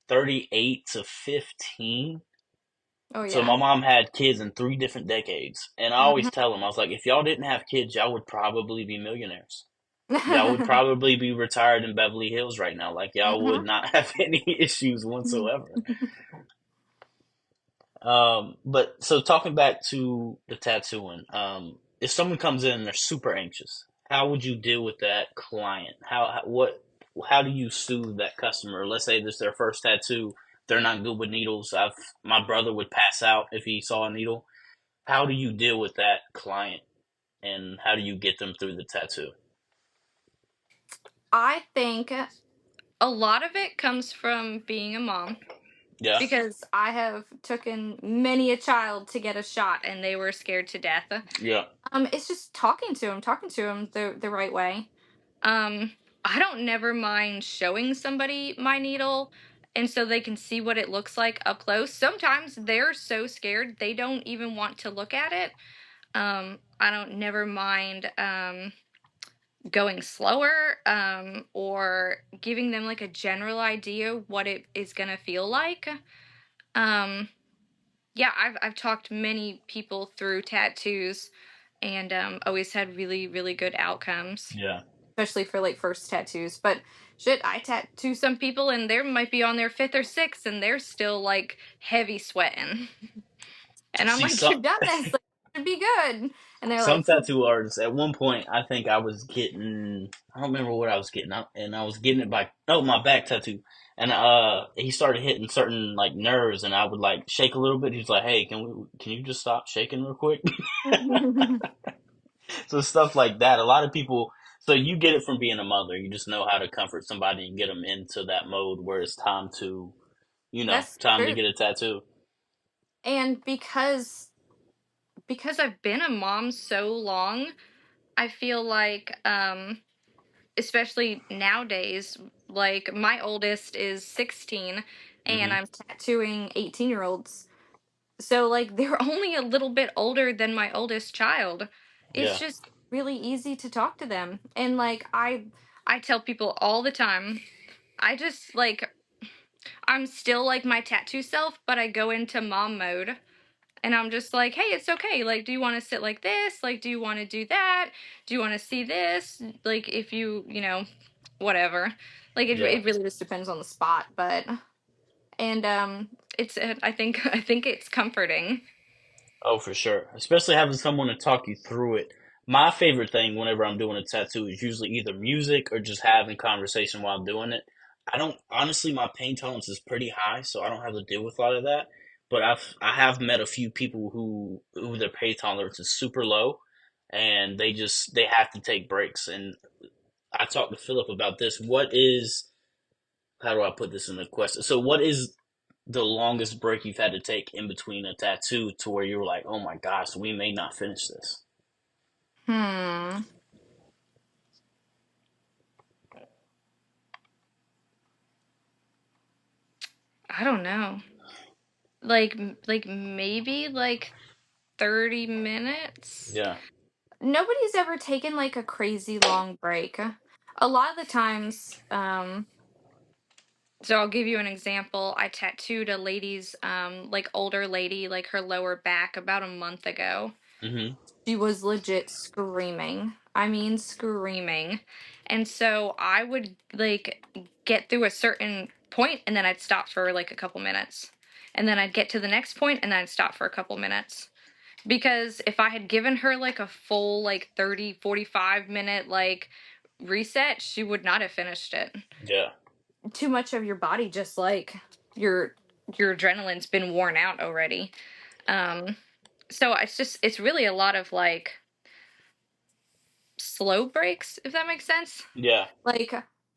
Speaker 1: 38 to 15.
Speaker 2: Oh
Speaker 1: So my
Speaker 2: yeah.
Speaker 1: mom had kids in 3 different decades. And I always tell them, I was like, if y'all didn't have kids, y'all would probably be millionaires. Y'all would
Speaker 2: Mhm.
Speaker 1: probably be retired in Beverly Hills right now. Like, y'all would not have any issues whatsoever. But so talking back to the tattooing, if someone comes in and they're super anxious, how would you deal with that client? How do you soothe that customer? Let's say this is their first tattoo, they're not good with needles. My brother would pass out if he saw a needle. How do you deal with that client, and how do you get them through the tattoo?
Speaker 2: I think a lot of it comes from being a mom,
Speaker 1: Yeah,
Speaker 2: because I have taken many a child to get a shot and they were scared to death.
Speaker 1: yeah,
Speaker 2: It's just talking to them the right way. Um, I don't never mind showing somebody my needle, and so they can see what it looks like up close. Sometimes they're so scared they don't even want to look at it. I don't never mind going slower, or giving them like a general idea what it is gonna feel like. Um, yeah, I've talked many people through tattoos, and always had really good outcomes,
Speaker 1: yeah.
Speaker 2: especially for like first tattoos. But shit, I tattoo some people and they might be on their fifth or sixth and they're still like heavy sweating. And I'm
Speaker 1: See,
Speaker 2: like, you've done this, like, it should be good. And they're
Speaker 1: some
Speaker 2: like,
Speaker 1: tattoo artists, at one point, I think I was getting, I don't remember what I was getting, and I was getting it by, oh, my back tattoo. And he started hitting certain like nerves, and I would like shake a little bit. He's like, "Hey, can you just stop shaking real quick?" So stuff like that. A lot of people, so you get it from being a mother. You just know how to comfort somebody and get them into that mode where it's time to,
Speaker 2: that's
Speaker 1: time to
Speaker 2: true.
Speaker 1: get a tattoo.
Speaker 2: And because I've been a mom so long, I feel like especially nowadays, like my oldest is 16 and
Speaker 1: Hmm.
Speaker 2: I'm tattooing 18-year-olds. So like they're only a little bit older than my oldest child. It's
Speaker 1: Yeah,
Speaker 2: just really easy to talk to them. And like I tell people all the time, I just like I'm still like my tattoo self, but I go into mom mode. And I'm just like, hey, it's okay. Like, do you want to sit like this? Like, do you want to do that? Do you want to see this? Like, if whatever. Like,
Speaker 1: yeah.
Speaker 2: it really just depends on the spot. But, and, it's, I think it's comforting.
Speaker 1: Oh, for sure. Especially having someone to talk you through it. My favorite thing whenever I'm doing a tattoo is usually either music or just having conversation while I'm doing it. I don't honestly, my pain tolerance is pretty high, so I don't have to deal with a lot of that. But I have met a few people who their pain tolerance is super low, and they have to take breaks. And I talked to Philip about this. What is how do I put this in the question? So, what is the longest break you've had to take in between a tattoo to where you were like, oh my gosh, we may not finish this?
Speaker 2: Hmm. I don't know. Like maybe like 30 minutes.
Speaker 1: Yeah.
Speaker 2: Nobody's ever taken like a crazy long break. A lot of the times, so I'll give you an example. I tattooed a lady's like older lady, like her lower back about a month ago.
Speaker 1: Mm-hmm.
Speaker 2: She was legit screaming. I mean screaming. And so I would like get through a certain point and then I'd stop for like a couple minutes. And then I'd get to the next point and then I'd stop for a couple minutes. Because if I had given her like a full like 30, 45 minute like reset, she would not have finished it.
Speaker 1: Yeah.
Speaker 2: Too much of your body just like your your adrenaline's been worn out already. Um so it's really a lot of like slow breaks, if that makes sense.
Speaker 1: Yeah.
Speaker 2: Like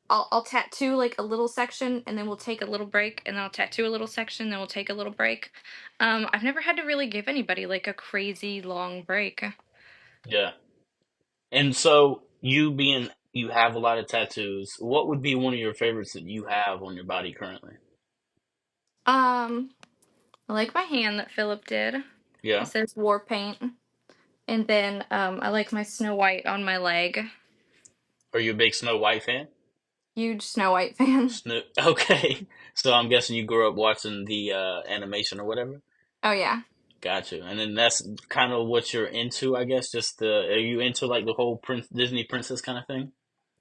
Speaker 2: I'll tattoo like a little section and then we'll take a little break and then I'll tattoo a little section, then we'll take a little break. I've never had to really give anybody like a crazy long break.
Speaker 1: Yeah. And so you have a lot of tattoos. What would be one of your favorites that you have on your body currently?
Speaker 2: Um I like my hand that Philip did. It
Speaker 1: Yeah.
Speaker 2: says war paint. And then I like my Snow White on my leg.
Speaker 1: Are you a big Snow White fan?
Speaker 2: Huge Snow White fan.
Speaker 1: Snow. Okay. So I'm guessing you grew up watching the animation or whatever.
Speaker 2: Oh yeah,
Speaker 1: Got you. And then that's kind of what you're into, I guess. Just are you into like the whole Disney princess kind of thing?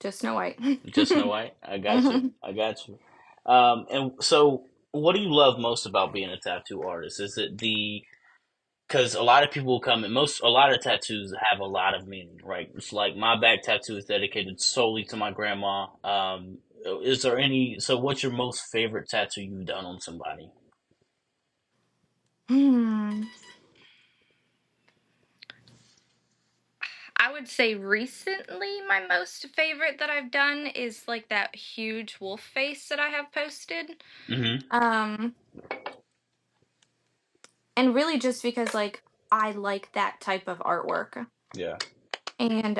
Speaker 2: just Snow White.
Speaker 1: Just Snow White. I got you. I got you. And so, what do you love most about being a tattoo artist? Is it the because a lot of people will come and a lot of tattoos have a lot of meaning, right? It's like my back tattoo is dedicated solely to my grandma. Is there any? So, what's your most favorite tattoo you've done on somebody?
Speaker 2: Hmm. I would say recently my most favorite that I've done is like that huge wolf face that I have posted.
Speaker 1: Mm-hmm.
Speaker 2: Um and really just because like I like that type of artwork.
Speaker 1: Yeah.
Speaker 2: And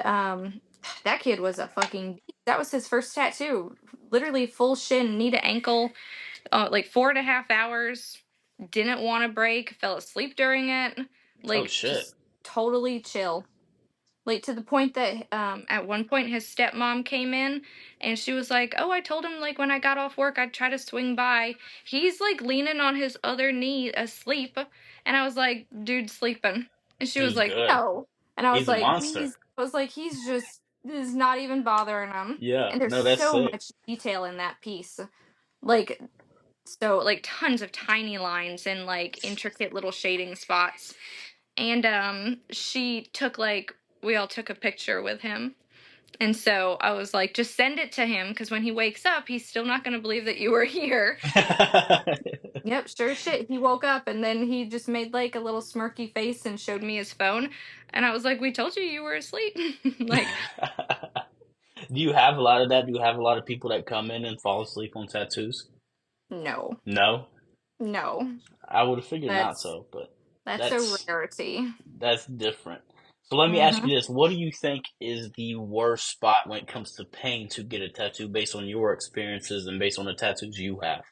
Speaker 2: that kid was a fucking beast. That was his first tattoo. Literally full shin, knee to ankle, like 4.5 hours. Didn't want to break, fell asleep during it.
Speaker 1: Oh
Speaker 2: Like
Speaker 1: shit.
Speaker 2: just totally chill. Like to the point that at one point his stepmom came in and she was like, "Oh, I told him like when I got off work I'd try to swing by. He's like leaning on his other knee asleep." And I was like, "Dude, sleeping." And she was
Speaker 1: Dude's
Speaker 2: like,
Speaker 1: good.
Speaker 2: "No." And I was
Speaker 1: He's a
Speaker 2: like,
Speaker 1: monster.
Speaker 2: "He's," I was like, "He's just this is not even bothering him."
Speaker 1: Yeah.
Speaker 2: And there's
Speaker 1: No, that's
Speaker 2: so
Speaker 1: sick.
Speaker 2: much detail in that piece. Like so like tons of tiny lines and like intricate little shading spots. And she took like we all took a picture with him. And so I was like, just send it to him because when he wakes up, he's still not going to believe that you were here. Yep, sure as shit. He woke up and then he just made like a little smirky face and showed me his phone. And I was like, we told you you were asleep. Like,
Speaker 1: Do you have a lot of that? Do you have a lot of people that come in and fall asleep on tattoos?
Speaker 2: no,
Speaker 1: No,
Speaker 2: no.
Speaker 1: I would have figured not
Speaker 2: That's
Speaker 1: so, but
Speaker 2: that's a
Speaker 1: that's
Speaker 2: rarity.
Speaker 1: that's different. So let me ask
Speaker 2: Hmm.
Speaker 1: you this: what do you think is the worst spot when it comes to paying to get a tattoo, based on your experiences and based on the tattoos you have?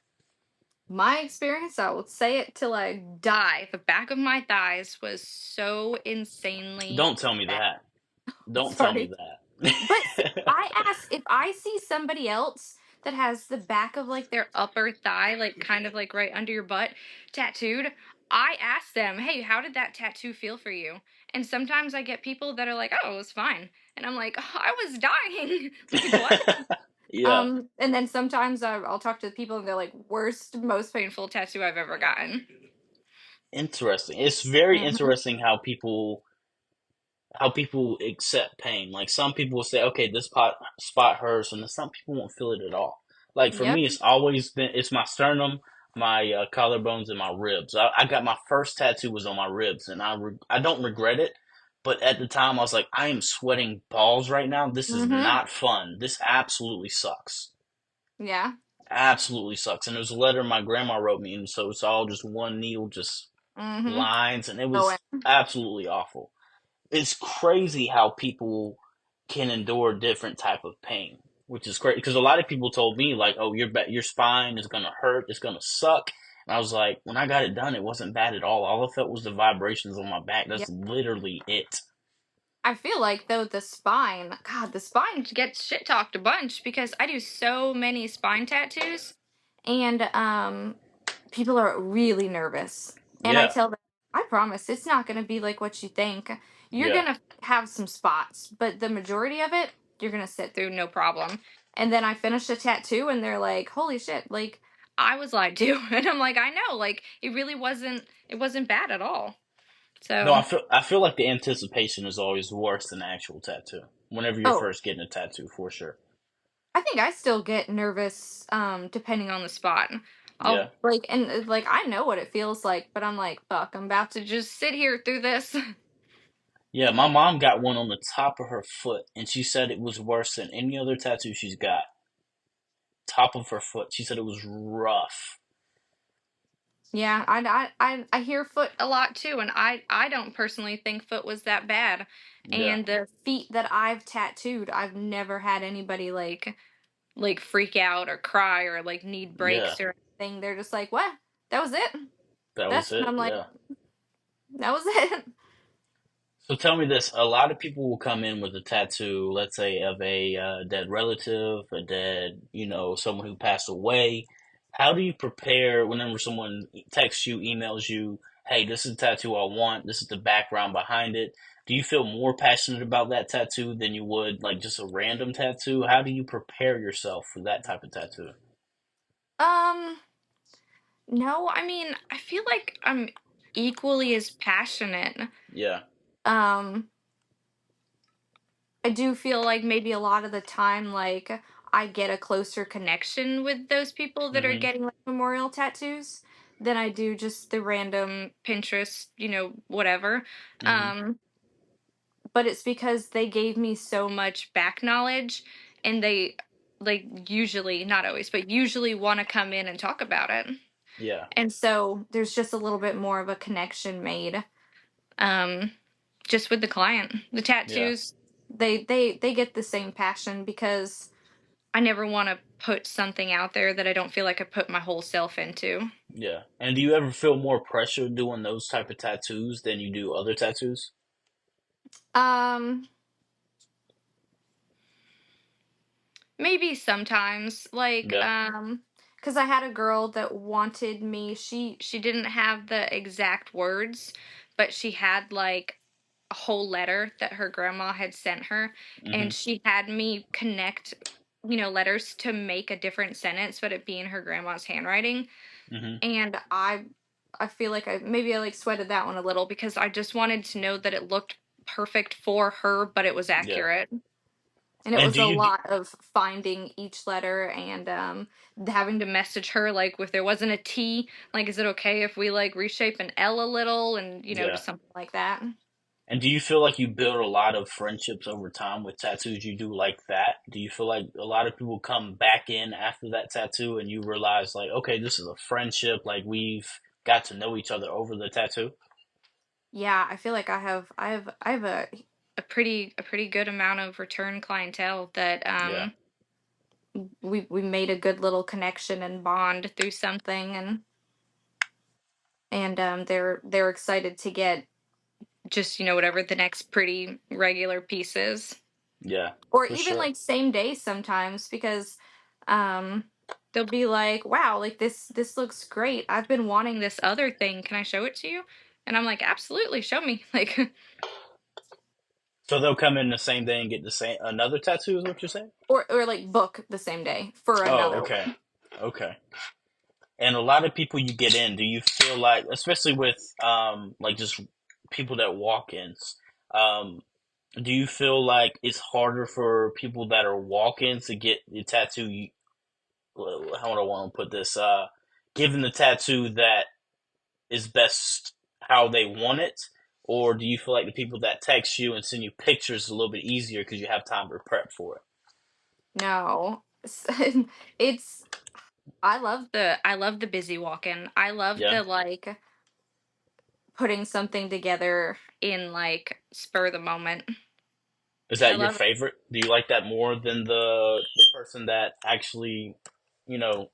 Speaker 2: My experience, I will say it till I die. The back of my thighs was so insanely
Speaker 1: Don't tell me
Speaker 2: bad.
Speaker 1: that. Don't tell me
Speaker 2: Sorry. But see,
Speaker 1: that.
Speaker 2: I ask if I see somebody else that has the back of like their upper thigh, like kind of like right under your butt, tattooed, I ask them, hey, how did that tattoo feel for you? And sometimes I get people that are like, oh, it was fine. And I'm like, oh, I was dying. Like, what?
Speaker 1: Yeah.
Speaker 2: And then sometimes I'll talk to people and they're like, worst, most painful tattoo I've ever gotten.
Speaker 1: Interesting. It's very
Speaker 2: Hmm.
Speaker 1: interesting how people accept pain. Like some people will say, okay, this spot hurts, and then some people won't feel it at all. Like for
Speaker 2: Yep.
Speaker 1: me, it's always been it's my sternum, my collarbones, and my ribs. I got my first tattoo was on my ribs, and I don't regret it. But at the time, I was like, I am sweating balls right now. This is
Speaker 2: Hmm.
Speaker 1: not fun. This absolutely sucks.
Speaker 2: Yeah.
Speaker 1: Absolutely sucks. And there's a letter my grandma wrote me, and so it's all just one needle, just
Speaker 2: Hmm.
Speaker 1: lines, and it
Speaker 2: Oh,
Speaker 1: was absolutely awful. It's crazy how people can endure different type of pain, which is crazy because a lot of people told me like, "Oh, your spine is gonna hurt, it's gonna suck," and I was like, when I got it done, it wasn't bad at all. All I felt was the vibrations on my back.
Speaker 2: yeah.
Speaker 1: That's literally it.
Speaker 2: I feel like though God, the spine gets shit talked a bunch because I do so many spine tattoos, and people are really nervous. And I
Speaker 1: Yeah,
Speaker 2: tell them, I promise it's not going to be like what you think. You're
Speaker 1: yeah.
Speaker 2: going to have some spots, but the majority of it you're going to sit through no problem. And then I finish a tattoo and they're like, "Holy shit, like I was lied to." And I'm like, "I know, like it wasn't bad at all."
Speaker 1: No,
Speaker 2: So,
Speaker 1: I feel like the anticipation is always worse than the actual tattoo. Whenever you're
Speaker 2: oh,
Speaker 1: first getting a tattoo, for sure.
Speaker 2: I think I still get nervous depending on the spot.
Speaker 1: Yeah.
Speaker 2: I'll like and like I know what it feels like, but I'm like, fuck, I'm about to just sit here through this.
Speaker 1: Yeah, my mom got one on the top of her foot, and she said it was worse than any other tattoo she's got. Top of her foot. She said it was rough.
Speaker 2: Yeah, I hear foot a lot too, and I don't personally think foot was that bad.
Speaker 1: Yeah,
Speaker 2: And the feet that I've tattooed, I've never had anybody like freak out or cry or like need
Speaker 1: yeah,
Speaker 2: breaks or anything. They're just like, "What? That was it?
Speaker 1: that was
Speaker 2: That's," and
Speaker 1: it.
Speaker 2: I'm like,
Speaker 1: Yeah.
Speaker 2: "That was it."
Speaker 1: So tell me this: a lot of people will come in with a tattoo, let's say of a dead relative, a dead, someone who passed away. How do you prepare whenever someone texts you, emails you, "Hey, this is the tattoo I want. This is the background behind it." Do you feel more passionate about that tattoo than you would like just a random tattoo? How do you prepare yourself for that type of tattoo?
Speaker 2: Um, no, I mean, I feel like I'm equally as passionate.
Speaker 1: Yeah.
Speaker 2: Um, I do feel like maybe a lot of the time, like, I get a closer connection with those people that are
Speaker 1: Mhm.
Speaker 2: getting like memorial tattoos than I do just the random Pinterest, whatever.
Speaker 1: Mhm.
Speaker 2: Um, but it's because they gave me so much back knowledge and they like usually, not always, but usually want to come in and talk about it.
Speaker 1: Yeah.
Speaker 2: And so there's just a little bit more of a connection made. Um, just with the client. The
Speaker 1: Yeah.
Speaker 2: tattoos, they get the same passion because I never want to put something out there that I don't feel like I put my whole self into.
Speaker 1: Yeah. And do you ever feel more pressure doing those type of tattoos than you do other tattoos?
Speaker 2: Um, Maybe sometimes, like,
Speaker 1: Yeah.
Speaker 2: because I had a girl that wanted me. She didn't have the exact words, but she had like a whole letter that her grandma had sent her, and
Speaker 1: Mhm.
Speaker 2: she had me connect, letters to make a different sentence, but it be in her grandma's handwriting.
Speaker 1: Mhm.
Speaker 2: And I feel like I like sweated that one a little because I just wanted to know that it looked perfect for her, but it was
Speaker 1: Yeah.
Speaker 2: accurate. And it
Speaker 1: And
Speaker 2: was
Speaker 1: do
Speaker 2: a
Speaker 1: you
Speaker 2: lot of finding each letter and having to message her like if there wasn't a T, like is it okay if we like reshape an L a little and
Speaker 1: yeah.
Speaker 2: just something like that.
Speaker 1: And do you feel like you build a lot of friendships over time with tattoos you do like that? Do you feel like a lot of people come back in after that tattoo and you realize like, okay, this is a friendship, like we've got to know each other over the tattoo?
Speaker 2: Yeah, I feel like I have a pretty good amount of return clientele that
Speaker 1: Yeah.
Speaker 2: we made a good little connection and bond through something, and they're excited to get just whatever the next pretty regular piece is,
Speaker 1: Yeah,
Speaker 2: or
Speaker 1: for
Speaker 2: even
Speaker 1: sure.
Speaker 2: like same day sometimes, because um they'll be like, wow, like this looks great, I've been wanting this other thing, can I show it to you? And I'm like, absolutely, show me. Like,
Speaker 1: So they'll come in the same day and get the same another tattoo. Is what you're saying?
Speaker 2: or like book the same day for
Speaker 1: Oh,
Speaker 2: another
Speaker 1: okay,
Speaker 2: one.
Speaker 1: okay. And a lot of people you get in, do you feel like, especially with like just people that walk-ins, um, do you feel like it's harder for people that are walk-ins to get the tattoo? How do I want to put this? Given the tattoo that is best how they want it, or do you feel like the people that text you and send you pictures is a little bit easier because you have time to prep for it?
Speaker 2: No. It's I love the busy walk-in. I love
Speaker 1: Yeah.
Speaker 2: the like putting something together in like spur of the moment.
Speaker 1: Is
Speaker 2: I
Speaker 1: that your
Speaker 2: love it.
Speaker 1: favorite? Do you like that more than the person that actually, you know,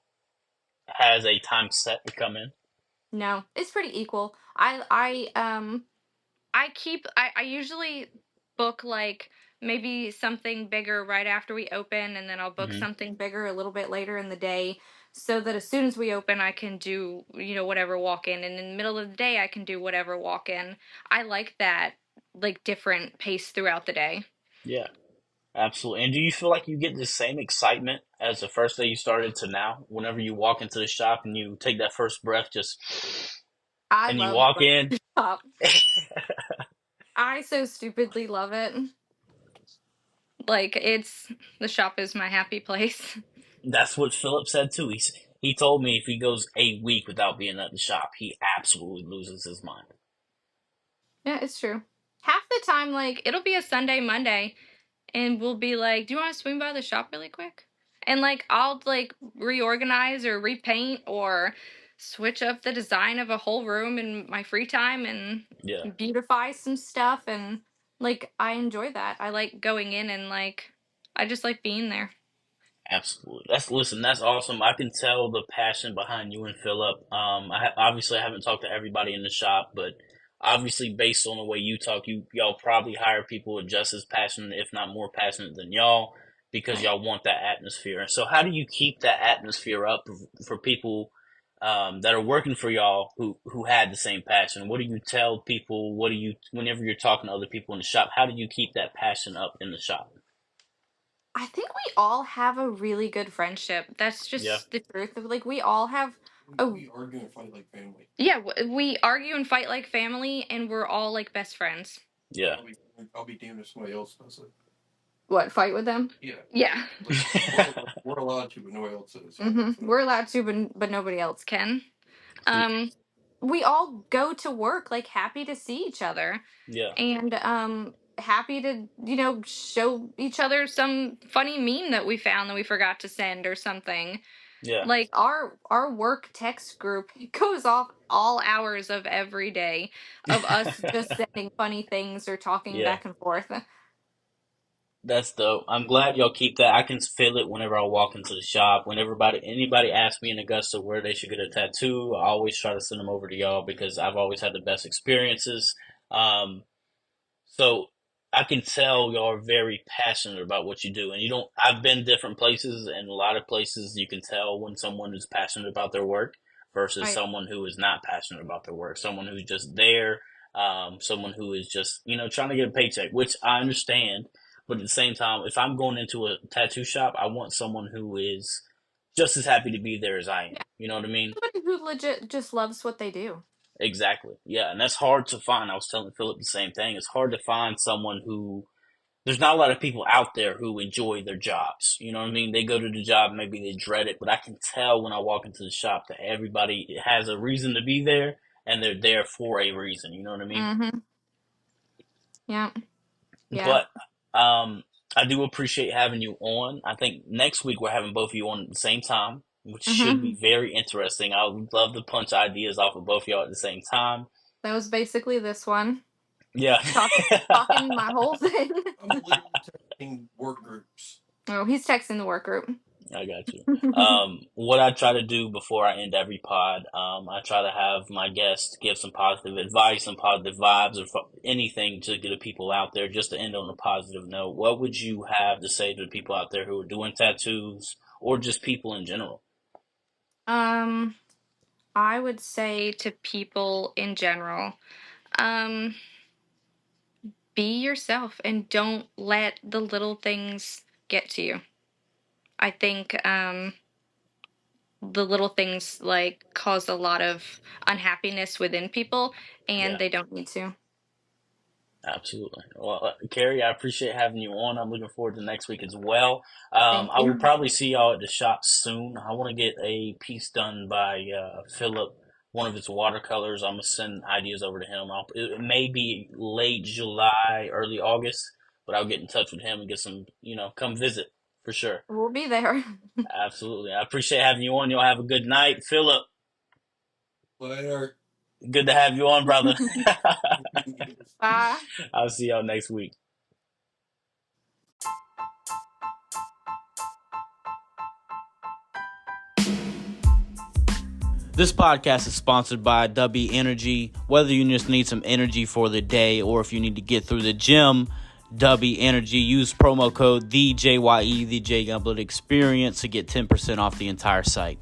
Speaker 1: has a time set to come in?
Speaker 2: No, it's pretty equal. I usually book like maybe something bigger right after we open, and then I'll book
Speaker 1: Hmm.
Speaker 2: something bigger a little bit later in the day, so that as soon as we open I can do, whatever walk in, and in the middle of the day I can do whatever walk in. I like that, like, different pace throughout the day.
Speaker 1: Yeah, absolutely. And do you feel like you get the same excitement as the first day you started to now? Whenever you walk into the shop and you take that first breath, just
Speaker 2: I
Speaker 1: and you
Speaker 2: love
Speaker 1: walk
Speaker 2: going
Speaker 1: in,
Speaker 2: to the shop. I so stupidly love it. Like, it's the shop is my happy place.
Speaker 1: that's what Philip said too. He told me if he goes a week without being at the shop, he absolutely loses his mind.
Speaker 2: Yeah, it's true. Half the time, like, it'll be a Sunday, Monday, and we'll be like, "Do you want to swing by the shop really quick?" And like, I'll like reorganize or repaint or switch up the design of a whole room in my free time and
Speaker 1: Yeah.
Speaker 2: beautify some stuff, and like, I enjoy that. I like going in and like, I just like being there.
Speaker 1: Absolutely. That's awesome. I can tell the passion behind you and Philip. Obviously I haven't talked to everybody in the shop, but obviously based on the way you talk, y'all probably hire people who are just as passionate, if not more passionate than y'all, because
Speaker 2: Right.
Speaker 1: y'all want that atmosphere. So how do you keep that atmosphere up for people that are working for y'all who had the same passion? What do you tell people? What do you whenever you're talking to other people in the shop? How do you keep that passion up in the shop?
Speaker 2: I think we all have a really good friendship. That's
Speaker 1: Yeah.
Speaker 2: just the truth of, like, we all have a
Speaker 3: We argue and fight like family.
Speaker 2: yeah, we argue and fight like family, and we're all like best friends.
Speaker 1: Yeah.
Speaker 3: I'll be damned if somebody else does it.
Speaker 2: What, fight with them?
Speaker 3: Yeah.
Speaker 2: Yeah.
Speaker 3: Like, we're allowed to, but nobody else is.
Speaker 2: We're allowed to, but nobody else can. Um, we all go to work like happy to see each other,
Speaker 1: Yeah.
Speaker 2: and happy to show each other some funny meme that we found that we forgot to send or something.
Speaker 1: Yeah.
Speaker 2: Like, our work text group goes off all hours of every day, of us just sending funny things or talking
Speaker 1: Yeah.
Speaker 2: back and forth.
Speaker 1: That's dope. I'm glad y'all keep that. I can feel it whenever I walk into the shop. When anybody asks me in Augusta where they should get a tattoo, I always try to send them over to y'all because I've always had the best experiences. Um, so I can tell y'all are very passionate about what you do. And you don't, I've been different places, and a lot of places you can tell when someone is passionate about their work versus
Speaker 2: Right.
Speaker 1: someone who is not passionate about their work. Someone who's just there, someone who is just, trying to get a paycheck, which I understand. But at the same time, if I'm going into a tattoo shop, I want someone who is just as happy to be there as I
Speaker 2: Yeah.
Speaker 1: am. You know what I mean?
Speaker 2: Somebody who legit just loves what they do.
Speaker 1: Exactly. Yeah, and that's hard to find. I was telling Philip the same thing. It's hard to find someone who there's not a lot of people out there who enjoy their jobs. You know what I mean? They go to the job, maybe they dread it, but I can tell when I walk into the shop that everybody has a reason to be there and they're there for a reason. You know what I mean?
Speaker 2: Mm-hmm. Yeah. Yeah.
Speaker 1: But um, I do appreciate having you on. I think next week we're having both of you on at the same time, which should
Speaker 2: Mm-hmm.
Speaker 1: be very interesting. I would love to punch ideas off of both of y'all at the same time.
Speaker 2: That was basically this one.
Speaker 1: Yeah.
Speaker 2: Talking my whole thing.
Speaker 3: I'm literally texting work groups.
Speaker 2: Oh, he's texting the work group.
Speaker 1: I got you. What I try to do before I end every pod, I try to have my guests give some positive advice and positive vibes or anything to get the people out there just to end on a positive note. What would you have to say to the people out there who are doing tattoos or just people in general?
Speaker 2: Um, I would say to people in general, um, be yourself and don't let the little things get to you. I think the little things like cause a lot of unhappiness within people, and
Speaker 1: Yeah.
Speaker 2: they don't need to.
Speaker 1: Absolutely. Well, Kerry, I appreciate having you on. I'm looking forward to next week as well.
Speaker 2: Thank
Speaker 1: I will
Speaker 2: you.
Speaker 1: probably see y'all at the shop soon. I want to get a piece done by Philip, one of his watercolors. I'm gonna send ideas over to him. It may be late July, early August, but I'll get in touch with him and get some, come visit for sure.
Speaker 2: We'll be there.
Speaker 1: Absolutely. I appreciate having you on. Y'all have a good night, Philip.
Speaker 3: Later.
Speaker 1: Good to have you on, brother.
Speaker 2: Bye.
Speaker 1: I'll see y'all next week. This podcast is sponsored by W Energy. Whether you just need some energy for the day or if you need to get through the gym, W Energy, use promo code TheJYE, the J Gumblett Experience to get 10% off the entire site.